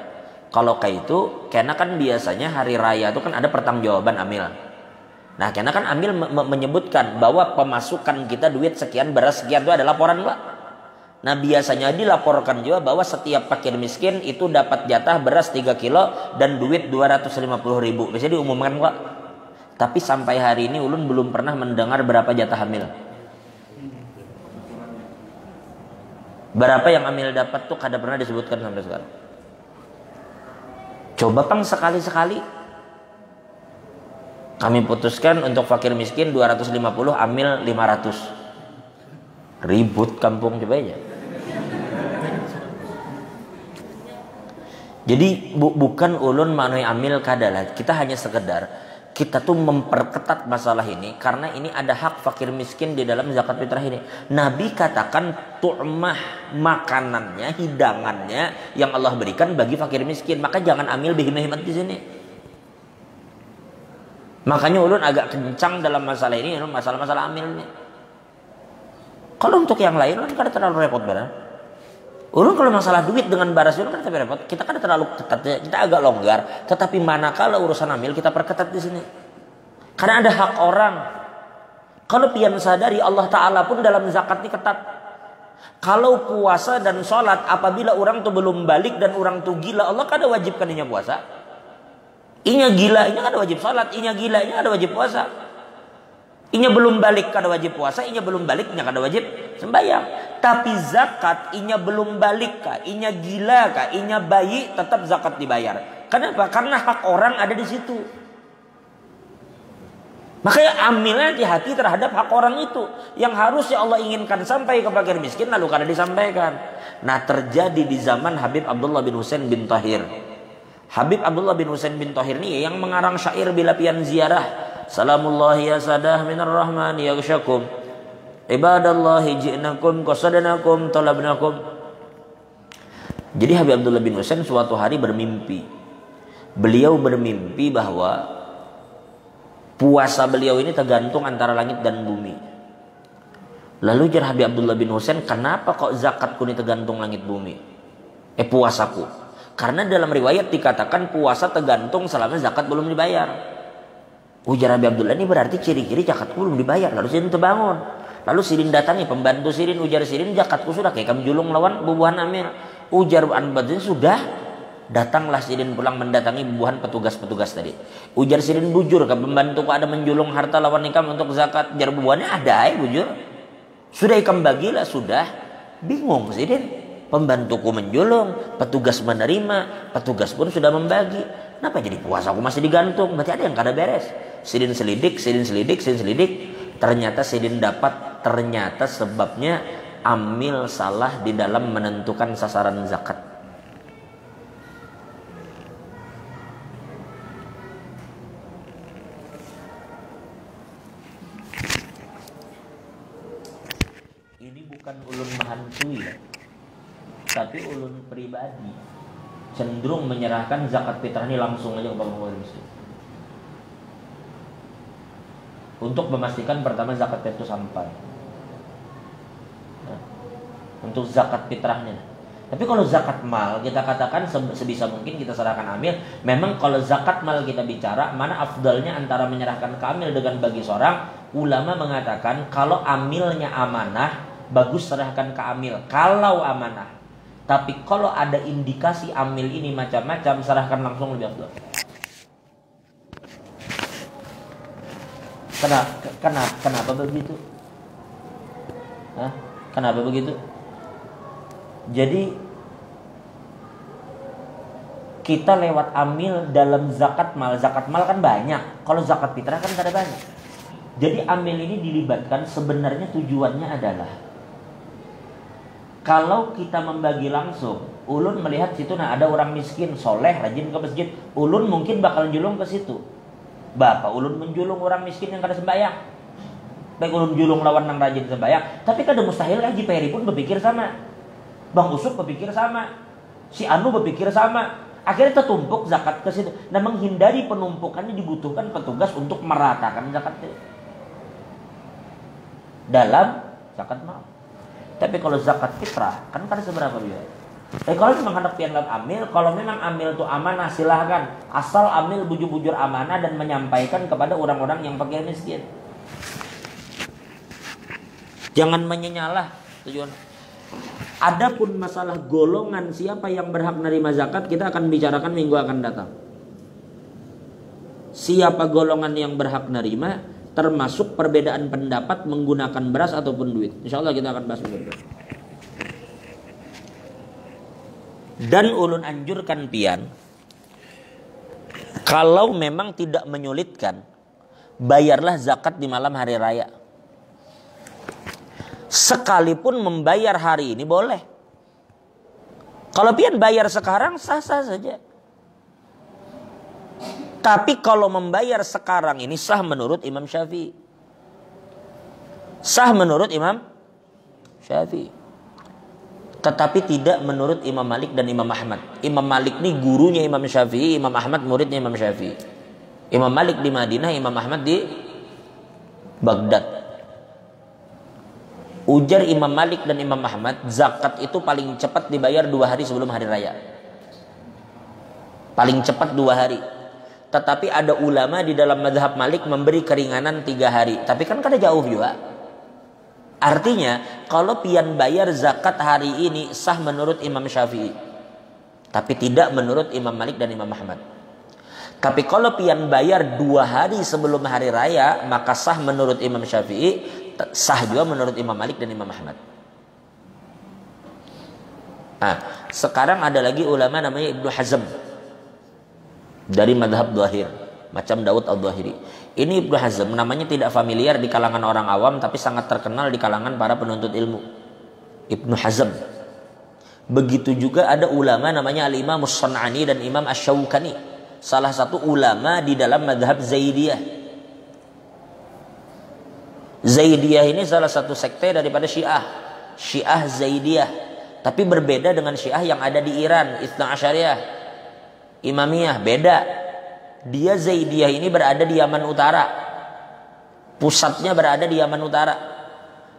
S1: Kalau kayak itu, karena kan biasanya hari raya itu kan ada pertanggungjawaban amil. Nah, karena kan amil menyebutkan bahwa pemasukan kita duit sekian, beras sekian, itu ada laporan Pak. Nah, biasanya dilaporkan juga bahwa setiap fakir miskin itu dapat jatah beras 3 kilo dan duit 250.000. Biasanya diumumkan Pak. Tapi sampai hari ini ulun belum pernah mendengar berapa jatah amil. Berapa yang amil dapat tuh kada pernah disebutkan sampai sekarang. Coba Pang sekali-sekali kami putuskan untuk fakir miskin 250, amil 500. Ribut kampung coba aja. Jadi bukan ulun manoi amil kadalah. Kita hanya sekedar kita tuh memperketat masalah ini karena ini ada hak fakir miskin di dalam zakat fitrah ini. Nabi katakan tu'mah, makanannya, hidangannya yang Allah berikan bagi fakir miskin. Maka jangan amil berhemat di sini. Makanya ulun agak kencang dalam masalah ini, masalah-masalah amil ini. Kalau untuk yang lain ulun kada terlalu repot benar. Ulun kalau masalah duit dengan baras ulun kan repot. Kita kan terlalu ketat, kita agak longgar. Tetapi manakala urusan amil kita perketat di sini. Karena ada hak orang. Kalau pian sadari Allah Taala pun dalam zakat ini ketat. Kalau puasa dan sholat apabila orang tuh belum balik dan orang tuh gila, Allah kada wajibkan inya puasa. Inya gila, inya kada wajib sholat. Inya gila, inya kada wajib puasa. Inya belum balik kada wajib puasa, inya belum balik, inya kada wajib sembahyang. Tapi zakat, inya belum balik kah, inya gila kah, inya bayi, tetap zakat dibayar. Kenapa? Karena hak orang ada di situ. Makanya amilnya hati-hati terhadap hak orang itu. Yang harusnya Allah inginkan sampai ke fakir miskin, lalu kada disampaikan. Nah, terjadi di zaman Habib Abdullah bin Husain bin Tahir. Habib Abdullah bin Husain bin Tahir ini yang mengarang syair bila pian ziarah. Salamullahi ya sadah minar rahman yaghsyakum. Ibadallahi ji'nakum qasadanakum talabnakum. Jadi Habib Abdullah bin Husain suatu hari bermimpi. Beliau bermimpi bahwa puasa beliau ini tergantung antara langit dan bumi. Lalu jar Habib Abdullah bin Husain, kenapa kok zakatku ini tergantung langit bumi? Puasaku. Karena dalam riwayat dikatakan puasa tergantung selama zakat belum dibayar. Ujar Habib Abdullah, ini berarti ciri-ciri zakatku belum dibayar. Lalu Sirin terbangun. Lalu Sirin datangi pembantu Sirin. Ujar Sirin, zakatku sudah kayak kamu julung lawan bubuhan amil. Ujar Anbadin, sudah. Datanglah Sirin pulang mendatangi bubuhan petugas-petugas tadi. Ujar Sirin, bujur ke pembantuku ada menjulung harta lawan ikam untuk zakat. Ujar bubuhannya ada bujur. Sudah ikam bagilah, sudah. Bingung Sirin. Pembantuku menjulung, petugas menerima, petugas pun sudah membagi. Kenapa jadi puasa aku masih digantung? Berarti ada yang kada beres. Sidin selidik. Ternyata sidin dapat, ternyata sebabnya amil salah di dalam menentukan sasaran zakat. Ini bukan ulun mahantui ya, tapi ulun pribadi cenderung menyerahkan zakat fitrah ini langsung aja kepada orang miskin. Untuk memastikan pertama zakat itu sampai. Nah, untuk zakat fitrahnya. Tapi kalau zakat mal kita katakan sebisa mungkin kita serahkan amil. Memang kalau zakat mal kita bicara mana afdalnya antara menyerahkan ke amil dengan bagi seorang, ulama mengatakan kalau amilnya amanah bagus serahkan ke amil kalau amanah. Tapi kalau ada indikasi amil ini macam-macam, serahkan langsung lebih afdal. Kenapa begitu? Kenapa begitu? Jadi kita lewat amil dalam zakat mal. Zakat mal kan banyak. Kalau zakat fitrah kan tidak banyak. Jadi amil ini dilibatkan sebenarnya tujuannya adalah kalau kita membagi langsung, ulun melihat situ ada orang miskin, soleh, rajin ke masjid, ulun mungkin bakal julung ke situ. Bapak ulun menjulung orang miskin yang kada sembahyang. Baik ulun julung lawan nang rajin sembahyang, tapi kada mustahil Haji Peri pun berpikir sama. Bang Usuk berpikir sama. Si Anu berpikir sama. Akhirnya tertumpuk zakat ke situ. Nah, menghindari penumpukannya dibutuhkan petugas untuk meratakan zakat dalam zakat mal. Tapi kalau zakat fitrah kan kada seberapa biaya. Kalau memang hendak pian amil, kalau memang amil itu amanah silahkan. Asal amil bujur-bujur amanah dan menyampaikan kepada orang-orang yang fakir miskin. Jangan menyenyalah tujuan. Adapun masalah golongan siapa yang berhak menerima zakat kita akan bicarakan minggu akan datang. Siapa golongan yang berhak menerima, termasuk perbedaan pendapat menggunakan beras ataupun duit. Insyaallah kita akan bahas minggu depan. Dan ulun anjurkan pian, kalau memang tidak menyulitkan, bayarlah zakat di malam hari raya. Sekalipun membayar hari ini boleh. Kalau pian bayar sekarang sah-sah saja. Tapi kalau membayar sekarang ini sah menurut Imam Syafi'i. Sah menurut Imam Syafi'i. Tetapi tidak menurut Imam Malik dan Imam Ahmad. Imam Malik ini gurunya Imam Syafi'i, Imam Ahmad muridnya Imam Syafi'i. Imam Malik di Madinah, Imam Ahmad di Baghdad. Ujar Imam Malik dan Imam Ahmad, zakat itu paling cepat dibayar 2 hari sebelum hari raya. Paling cepat 2 hari. Tetapi ada ulama di dalam mazhab Malik memberi keringanan 3 hari. Tapi kan kada jauh juga. Artinya kalau pian bayar zakat hari ini sah menurut Imam Syafi'i. Tapi tidak menurut Imam Malik dan Imam Ahmad. Tapi kalau pian bayar 2 hari sebelum hari raya, maka sah menurut Imam Syafi'i, sah juga menurut Imam Malik dan Imam Ahmad. Nah, sekarang ada lagi ulama namanya Ibnu Hazm dari madhab Dhahir, macam Daud al-Dhahiri. Ini Ibnu Hazm namanya tidak familiar di kalangan orang awam, tapi sangat terkenal di kalangan para penuntut ilmu. Ibnu Hazm. Begitu juga ada ulama namanya Al-Imam As-San'ani dan Imam Asy-Syaukani, salah satu ulama di dalam madhab Zaidiyah. Zaidiyah ini salah satu sekte daripada Syiah, Syiah Zaidiyah, tapi berbeda dengan Syiah yang ada di Iran, Itsna Asyariyah, Imamiyah, beda. Dia Zaidiyah ini berada di Yaman Utara. Pusatnya berada di Yaman Utara.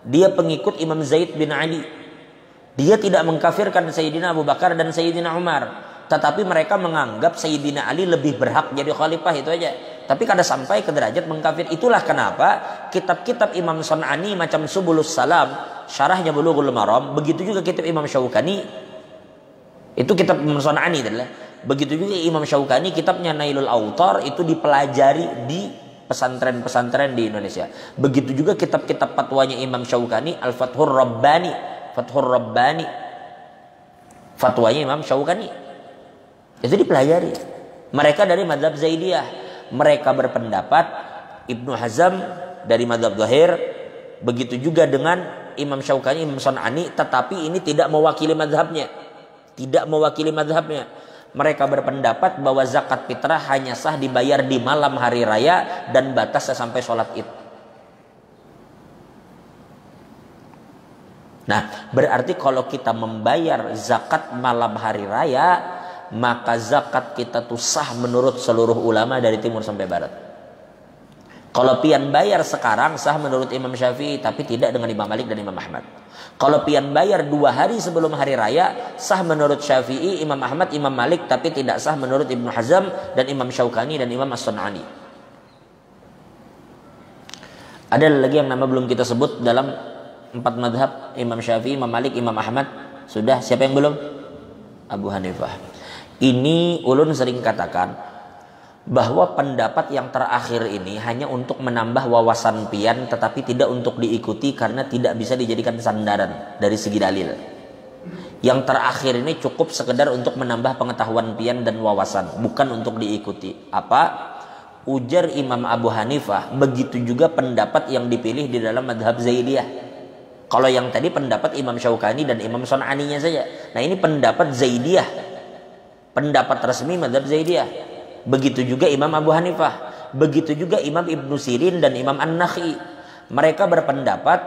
S1: Dia pengikut Imam Zaid bin Ali. Dia tidak mengkafirkan Sayyidina Abu Bakar dan Sayyidina Umar, tetapi mereka menganggap Sayyidina Ali lebih berhak jadi khalifah, itu aja. Tapi kada sampai ke derajat mengkafir. Itulah kenapa kitab-kitab Imam San'ani macam Subulus Salam, syarahnya Bulughul Maram, begitu juga kitab Imam Syaukani. Itu kitab Imam San'ani adalah. Begitu juga Imam Syaukani kitabnya Nailul Autar itu dipelajari di pesantren-pesantren di Indonesia. Begitu juga kitab-kitab fatwanya Imam Syaukani, Al-Fathur Rabbani, Fathur Rabbani. Fatwanya Imam Syaukani. Itu dipelajari. Mereka dari mazhab Zaidiyah. Mereka berpendapat Ibnu Hazm dari mazhab Zahir. Begitu juga dengan Imam Syaukani, Imam Son'ani. Tetapi ini tidak mewakili mazhabnya. Tidak mewakili mazhabnya. Mereka berpendapat bahwa zakat fitrah hanya sah dibayar di malam hari raya dan batasnya sampai sholat id. Nah, berarti kalau kita membayar zakat malam hari raya, maka zakat kita tuh sah menurut seluruh ulama dari timur sampai barat. Kalau pian bayar sekarang sah menurut Imam Syafi'i, tapi tidak dengan Imam Malik dan Imam Ahmad. Kalau pian bayar 2 hari sebelum hari raya, sah menurut Syafi'i, Imam Ahmad, Imam Malik, tapi tidak sah menurut Ibnu Hazm dan Imam Syaukani dan Imam As-Sun'ani. Ada lagi yang nama belum kita sebut dalam 4 madhab, Imam Syafi'i, Imam Malik, Imam Ahmad. Sudah, siapa yang belum? Abu Hanifah. Ini ulun sering katakan bahwa pendapat yang terakhir ini hanya untuk menambah wawasan pian, tetapi tidak untuk diikuti karena tidak bisa dijadikan sandaran dari segi dalil. Yang terakhir ini cukup sekedar untuk menambah pengetahuan pian dan wawasan, bukan untuk diikuti. Apa? Ujar Imam Abu Hanifah, begitu juga pendapat yang dipilih di dalam madhab Zaidiyah. Kalau yang tadi pendapat Imam Syaukani dan Imam Son'aninya saja. Nah, ini pendapat Zaidiyah, pendapat resmi madhab Zaidiyah. Begitu juga Imam Abu Hanifah, begitu juga Imam Ibnu Sirin dan Imam An-Nakhi. Mereka berpendapat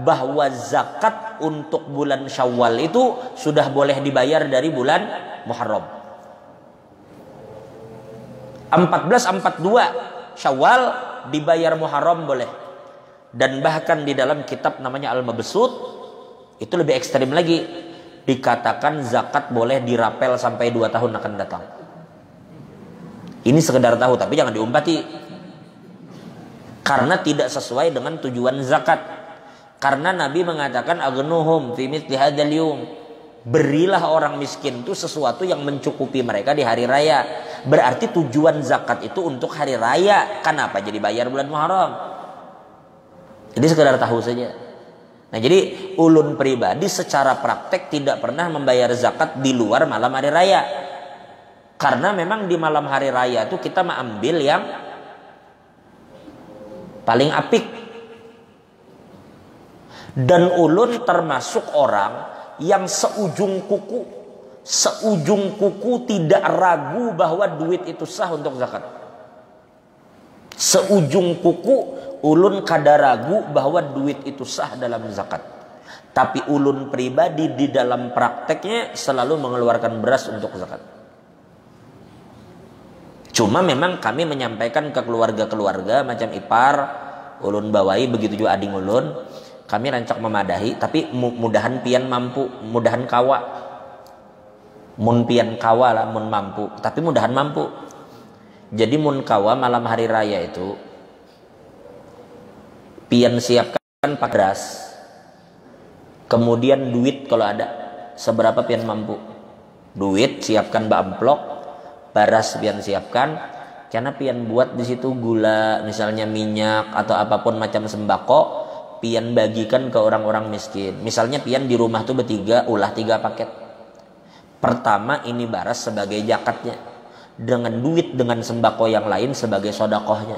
S1: bahwa zakat untuk bulan Syawal itu sudah boleh dibayar dari bulan Muharram. 1442 Syawal dibayar Muharram boleh. Dan bahkan di dalam kitab namanya Al-Mabsut itu lebih ekstrim lagi, dikatakan zakat boleh dirapel sampai 2 tahun akan datang. Ini sekedar tahu, tapi jangan diumpati, karena tidak sesuai dengan tujuan zakat. Karena Nabi mengatakan agnuhum fi mithli hadzal yawm, berilah orang miskin itu sesuatu yang mencukupi mereka di hari raya. Berarti tujuan zakat itu untuk hari raya. Kenapa jadi bayar bulan Muharram? Jadi sekedar tahu saja. Nah, jadi ulun pribadi secara praktek tidak pernah membayar zakat di luar malam hari raya. Karena memang di malam hari raya itu kita mengambil yang paling apik. Dan ulun termasuk orang yang seujung kuku tidak ragu bahwa duit itu sah untuk zakat. Seujung kuku ulun kada ragu bahwa duit itu sah dalam zakat. Tapi ulun pribadi di dalam prakteknya selalu mengeluarkan beras untuk zakat. Cuma memang kami menyampaikan ke keluarga-keluarga macam ipar, ulun bawai, begitu juga ading ulun. Kami rancak memadahi, tapi mudahan pian mampu, mudahan kawa. Mun pian kawa lah, mun mampu, tapi mudahan mampu. Jadi mun kawa malam hari raya itu pian siapkan beras, kemudian duit kalau ada, seberapa pian mampu. Duit siapkan amplop, beras pian siapkan, karena pian buat di situ gula, misalnya minyak atau apapun macam sembako, pian bagikan ke orang-orang miskin. Misalnya pian di rumah tuh bertiga, ulah 3 paket. Pertama ini beras sebagai zakatnya, dengan duit dengan sembako yang lain sebagai sodakohnya.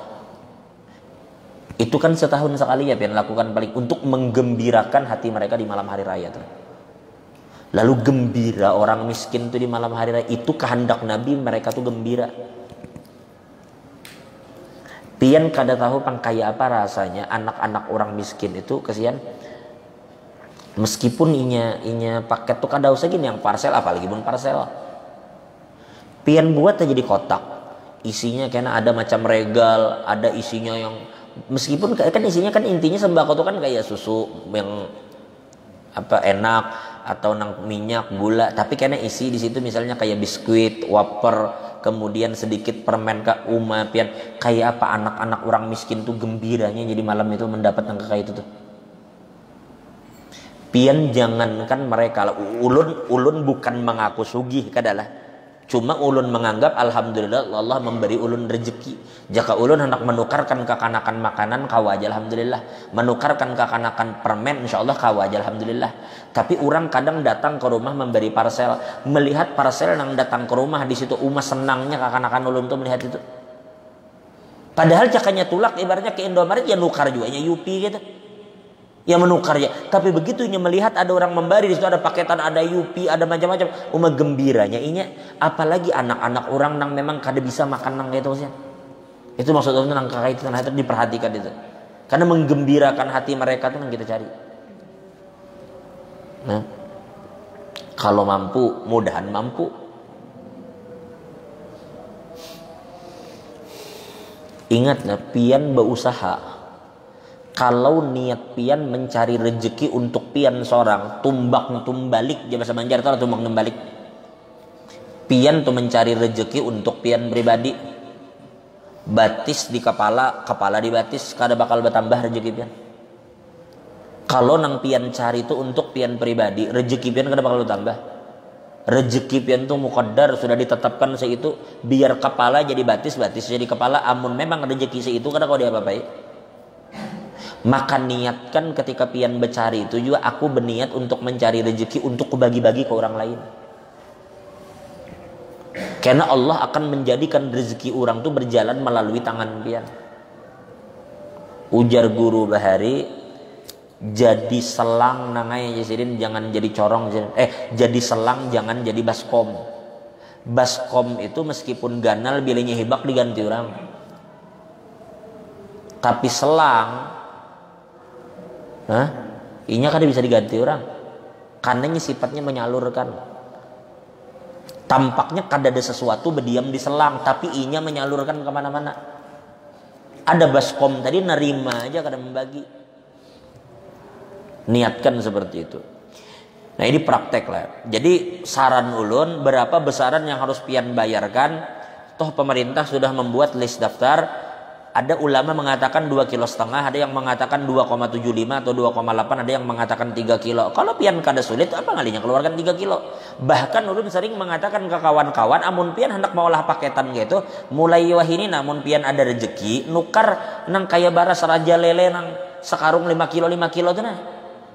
S1: Itu kan setahun sekali ya pian lakukan paling untuk menggembirakan hati mereka di malam hari raya tuh. Lalu gembira orang miskin tuh di malam hari raya, itu kehendak Nabi, mereka tuh gembira. Pian kada tahu kayak apa rasanya anak-anak orang miskin itu kesian. Meskipun inya paket tuh kada usah gini yang parcel, apalagi pun parcel. Pian buat aja di kotak, isinya kena ada macam regal, ada isinya yang meskipun kan isinya kan intinya sembako tuh kan kayak susu yang apa enak atau nang minyak gula, tapi kena isi di situ misalnya kayak biskuit, wafer, kemudian sedikit permen kak pian kayak apa anak-anak orang miskin tuh gembiranya jadi malam itu mendapat angka kayak itu tuh. Pian jangankan mereka, ulun bukan mengaku sugih kadalah. Cuma ulun menganggap alhamdulillah Allah memberi ulun rezeki. Jika ulun hendak menukarkan kekanakan makanan kawa aja alhamdulillah. Menukarkan kekanakan permen insyaallah kawa aja alhamdulillah. Tapi orang kadang datang ke rumah memberi parcel, melihat parcel yang datang ke rumah di situ umas senangnya kekanakan ulun tuh melihat itu. Padahal cakanya tulak ibaratnya ke Indomaret ya nukar juga nya Yupi gitu. Ya menukar ya. Tapi begitu melihat ada orang memberi di situ ada paketan, ada Yupi, ada macam-macam, gembiranya inya. Apalagi anak-anak orang nang memang kada bisa makan nang gitu sih. Itu maksudnya nang kakak itu harus diperhatikan itu. Karena menggembirakan hati mereka tuh yang kita cari. Nah, kalau mampu, mudahan mampu. Ingat nah, pian berusaha. Kalau niat pian mencari rezeki untuk pian seorang, tumbak tumbalik, dia bahasa Banjar itu tumbak tumbalik. Pian tuh mencari rezeki untuk pian pribadi. Batis di kepala, kepala di batis, kada bakal bertambah rezeki pian. Kalau nang pian cari itu untuk pian pribadi, rezeki pian kada bakal bertambah. Rezeki pian tuh muqaddar, sudah ditetapkan seitu, biar kepala jadi batis, batis jadi kepala. Amun memang rezeki seitu kada kau dia apa-apai. Maka niatkan ketika pian bercari itu juga aku berniat untuk mencari rezeki untuk kubagi-bagi ke orang lain. Karena Allah akan menjadikan rezeki orang itu berjalan melalui tangan pian. Ujar guru Bahari, jadi selang nangai jasidin jangan jadi corong. Jadi selang jangan jadi baskom. Baskom itu meskipun ganal bilanya hibak diganti orang. Tapi selang inya kada bisa diganti orang karena sifatnya menyalurkan. Tampaknya kada ada sesuatu berdiam di selang, tapi inya menyalurkan kemana-mana. Ada baskom tadi nerima aja, kada membagi. Niatkan seperti itu. Nah ini praktek lah. Jadi saran ulun, berapa besaran yang harus pian bayarkan? Toh pemerintah sudah membuat list daftar. Ada ulama mengatakan 2,5 kilo, ada yang mengatakan 2,75 atau 2,8, ada yang mengatakan 3 kilo. Kalau pian kada sulit, apa ngalinya keluarkan 3 kilo. Bahkan ulun sering mengatakan ke kawan-kawan, amun pian hendak maulah paketan gitu, mulai wahini namun pian ada rezeki, nukar nang kaya bara seraja lele nang sekarung 5 kilo tuh nah.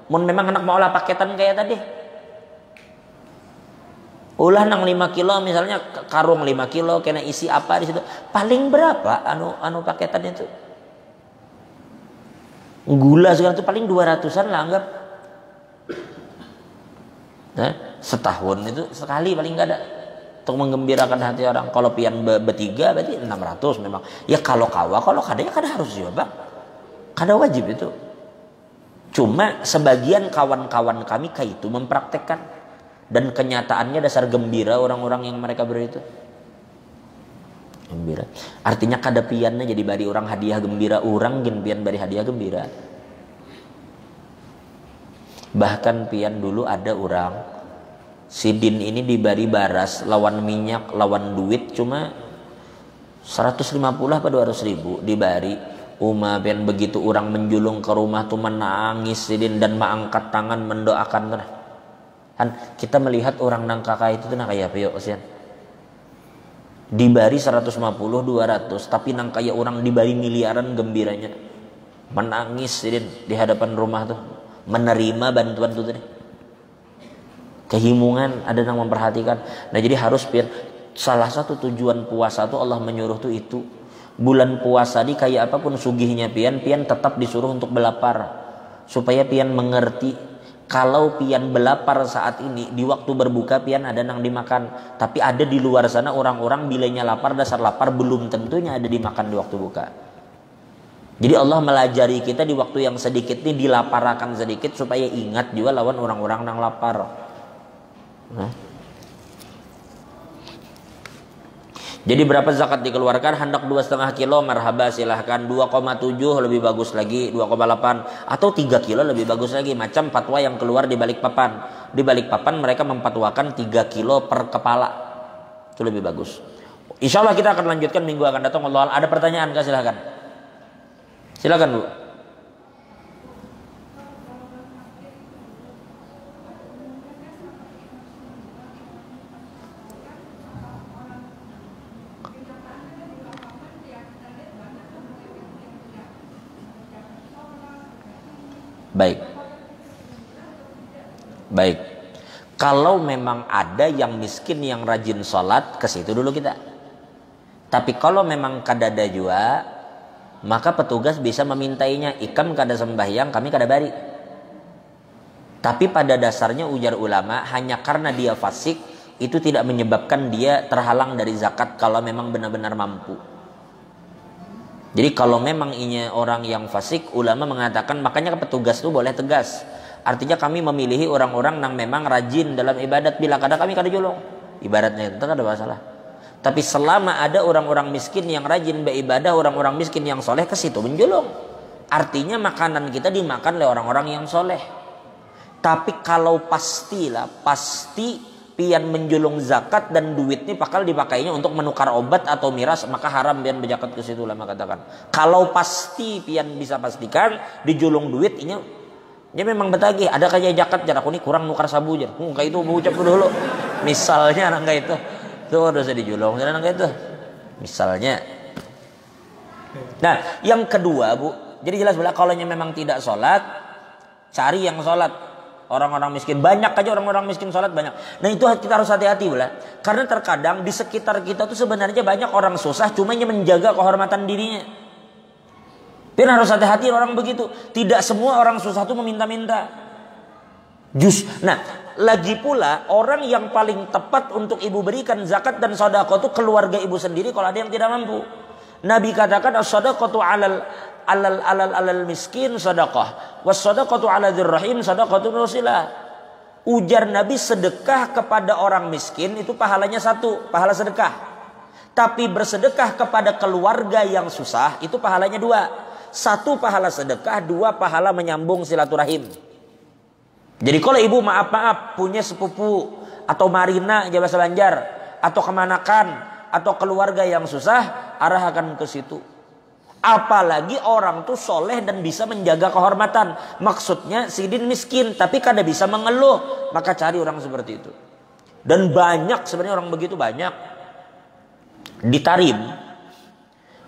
S1: Mun memang hendak maulah paketan kayak tadi. Ulah nang 5 kilo misalnya karung 5 kilo kena isi apa di situ. Paling berapa anu paketan itu? Gula sekarang itu paling 200-an lah anggap. Nah, setahun itu sekali paling enggak ada untuk menggembirakan hati orang. Kalau pian bertiga berarti 600 memang. Ya kalau kawa, kalau kadanya kada harus juga, Bang. Kada wajib itu. Cuma sebagian kawan-kawan kami kayak itu mempraktekkan. Dan kenyataannya dasar gembira orang-orang yang mereka beri itu. Gembira. Artinya kada piannya jadi bari orang hadiah gembira, orang gen pian bari hadiah gembira. Bahkan pian dulu ada orang sidin ini dibari baras lawan minyak, lawan duit cuma 150 apa 200 ribu dibari. Pian begitu orang menjulung ke rumah tuh menangis sidin dan mengangkat tangan mendoakan tuh. Kita melihat orang nang kakak itu nah kayak apa sian dibari 150 200 tapi nang kayak orang dibari miliaran gembiranya menangis di hadapan rumah tuh menerima bantuan tuh tadi kehimungan ada yang memperhatikan. Nah jadi harus pian salah satu tujuan puasa tuh Allah menyuruh tuh itu bulan puasa di kayak apapun sugihnya pian tetap disuruh untuk belapar supaya pian mengerti. Kalau pian belapar saat ini di waktu berbuka pian ada nang dimakan, tapi ada di luar sana orang-orang bilanya lapar dasar lapar belum tentunya ada dimakan di waktu buka. Jadi Allah melajari kita di waktu yang sedikit ini dilaparakan sedikit supaya ingat juga lawan orang-orang nang lapar. Jadi berapa zakat dikeluarkan? Hendak 2,5 kilo marhaba silahkan, 2,7 lebih bagus lagi, 2,8 atau 3 kilo lebih bagus lagi. Macam fatwa yang keluar di Balikpapan. Di Balikpapan mereka memfatwakan 3 kilo per kepala. Itu lebih bagus. Insya Allah kita akan lanjutkan minggu akan datang. Allah, ada pertanyaan kah? Silahkan. Silahkan Bu. Baik. Baik. Kalau memang ada yang miskin yang rajin sholat, ke situ dulu kita. Tapi kalau memang kadada jua, maka petugas bisa memintainya, ikam kada sembahyang, kami kada bari. Tapi pada dasarnya ujar ulama, hanya karena dia fasik, itu tidak menyebabkan dia terhalang dari zakat kalau memang benar-benar mampu. Jadi kalau memang ini orang yang fasik, ulama mengatakan makanya petugas itu boleh tegas. Artinya kami memilih orang-orang yang memang rajin dalam ibadat, bila kadang kami kada julung. Ibaratnya itu ada masalah. Tapi selama ada orang-orang miskin yang rajin beribadah, orang-orang miskin yang soleh, ke situ menjulung. Artinya makanan kita dimakan oleh orang-orang yang soleh. Tapi kalau pastilah, pasti pian menjulung zakat dan duit ini bakal dipakainya untuk menukar obat atau miras, maka haram pian berzakat ke situ, lama katakan. Kalau pasti pian bisa pastikan dijulung duit ini, dia memang betagih. Ada kayak zakat jarak ini kurang nukar sabu aja. Kayak itu mau ucap dulu. Misalnya nangga itu. Itu harus dijulung, jangan kayak itu. Misalnya. Nah, yang kedua, Bu. Jadi jelas bila kalau memang tidak sholat, cari yang sholat. Orang-orang miskin banyak aja, orang-orang miskin sholat banyak. Nah itu kita harus hati-hati, Bu. Karena terkadang di sekitar kita tuh sebenarnya banyak orang susah, cuma hanya menjaga kehormatan dirinya. Tapi harus hati-hati orang begitu. Tidak semua orang susah tuh meminta-minta. Nah, lagi pula orang yang paling tepat untuk ibu berikan zakat dan sedekah itu keluarga ibu sendiri kalau ada yang tidak mampu. Nabi katakan as-sadaqatu 'alal miskin sedekah, was-sadaqatu 'ala dzirrahim sadaqatun wasilah. Ujar Nabi, sedekah kepada orang miskin itu pahalanya satu, pahala sedekah. Tapi bersedekah kepada keluarga yang susah itu pahalanya dua. Satu pahala sedekah, dua pahala menyambung silaturahim. Jadi kalau ibu maaf punya sepupu atau marina Jawa Banjar atau kemanakan atau keluarga yang susah, arahkan ke situ. Apalagi orang tuh soleh dan bisa menjaga kehormatan. Maksudnya sidin miskin tapi kada bisa mengeluh, maka cari orang seperti itu. Dan banyak sebenarnya orang begitu banyak.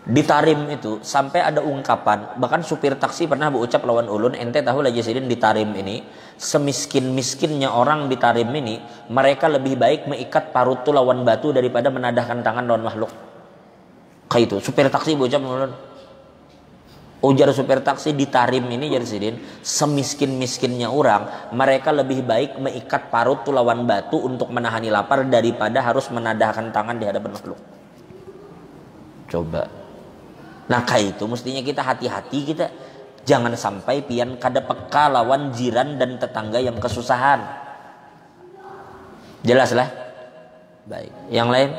S1: Di Tarim itu sampai ada ungkapan, bahkan supir taksi pernah berucap lawan ulun, ente tahu lagi sidin di Tarim ini, semiskin-miskinnya orang di Tarim ini, mereka lebih baik mengikat parut lawan batu daripada menadahkan tangan lawan makhluk. Kayak itu, supir taksi berucap ulun. Ujar supir taksi di Tarim ini jadi sidin, semiskin-miskinnya orang, mereka lebih baik mengikat parut lawan batu untuk menahani lapar daripada harus menadahkan tangan di hadapan makhluk. Coba. Nah kayak itu mestinya kita hati-hati, kita jangan sampai pian kada peka lawan jiran dan tetangga yang kesusahan. Jelas lah. Baik. Yang lain?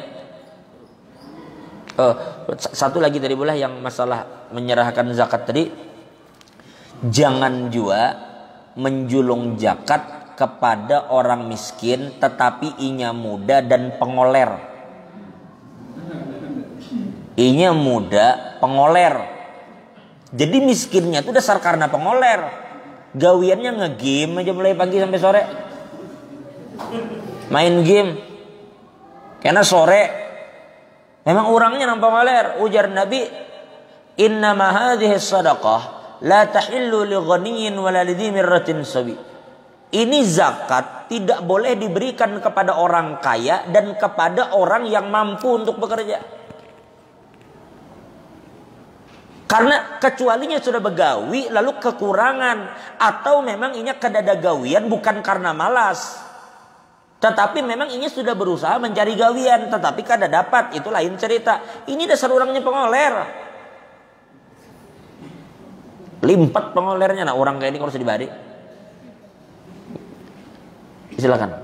S1: Satu lagi tadi boleh yang masalah menyerahkan zakat tadi. Jangan juga menjulung zakat kepada orang miskin tetapi inya muda dan pengoler. Inya muda, pengoler. Jadi miskinnya itu dasar karena pengoler. Gawiannya nge-game aja mulai pagi sampai sore. Main game. Karena sore memang orangnya nampak pengoler. Ujar Nabi, "Innama hadhihi shadaqah la tahillu li ghaniyyin wa la lidhi mirratin sabi." Ini zakat tidak boleh diberikan kepada orang kaya dan kepada orang yang mampu untuk bekerja. Karena kecualinya sudah begawi lalu kekurangan atau memang ini kedada gawian bukan karena malas. Tetapi memang ini sudah berusaha mencari gawian tetapi kada dapat, itu lain cerita. Ini dasar orangnya pengoler. Limpat pengolernya, nah orang kayak ini harus dibari. Silakan.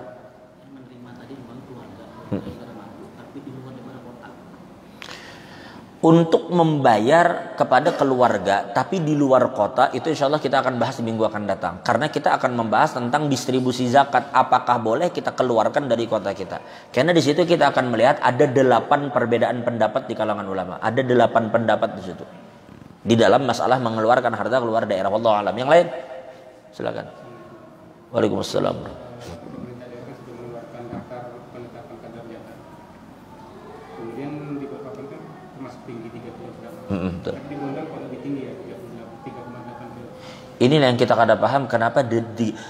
S1: Untuk membayar kepada keluarga tapi di luar kota, itu insya Allah kita akan bahas di minggu akan datang. Karena kita akan membahas tentang distribusi zakat, apakah boleh kita keluarkan dari kota kita. Karena di situ kita akan melihat ada 8 perbedaan pendapat di kalangan ulama. Ada 8 pendapat di situ di dalam masalah mengeluarkan harta keluar daerah. Wallahu alam. Yang lain silakan. Waalaikumsalam. Inilah yang kita kada paham kenapa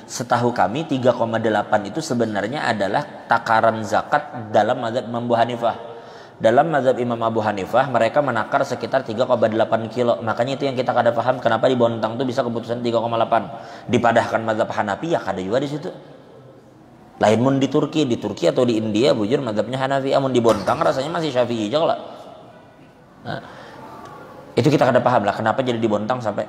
S1: setahu kami 3,8 itu sebenarnya adalah takaran zakat dalam mazhab Imam Abu Hanifah. Dalam mazhab Imam Abu Hanifah mereka menakar sekitar 3,8 kilo. Makanya itu yang kita kada paham kenapa di Bontang itu bisa keputusan 3,8. Dipadahkan mazhab Hanafi ya kada juga di situ. Lain mun di Turki atau di India bujur mazhabnya Hanafi, amun di Bontang rasanya masih Syafi'i aja lah. Nah, itu kita kada paham lah kenapa jadi di Bontang sampai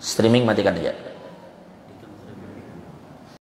S1: streaming matikan aja.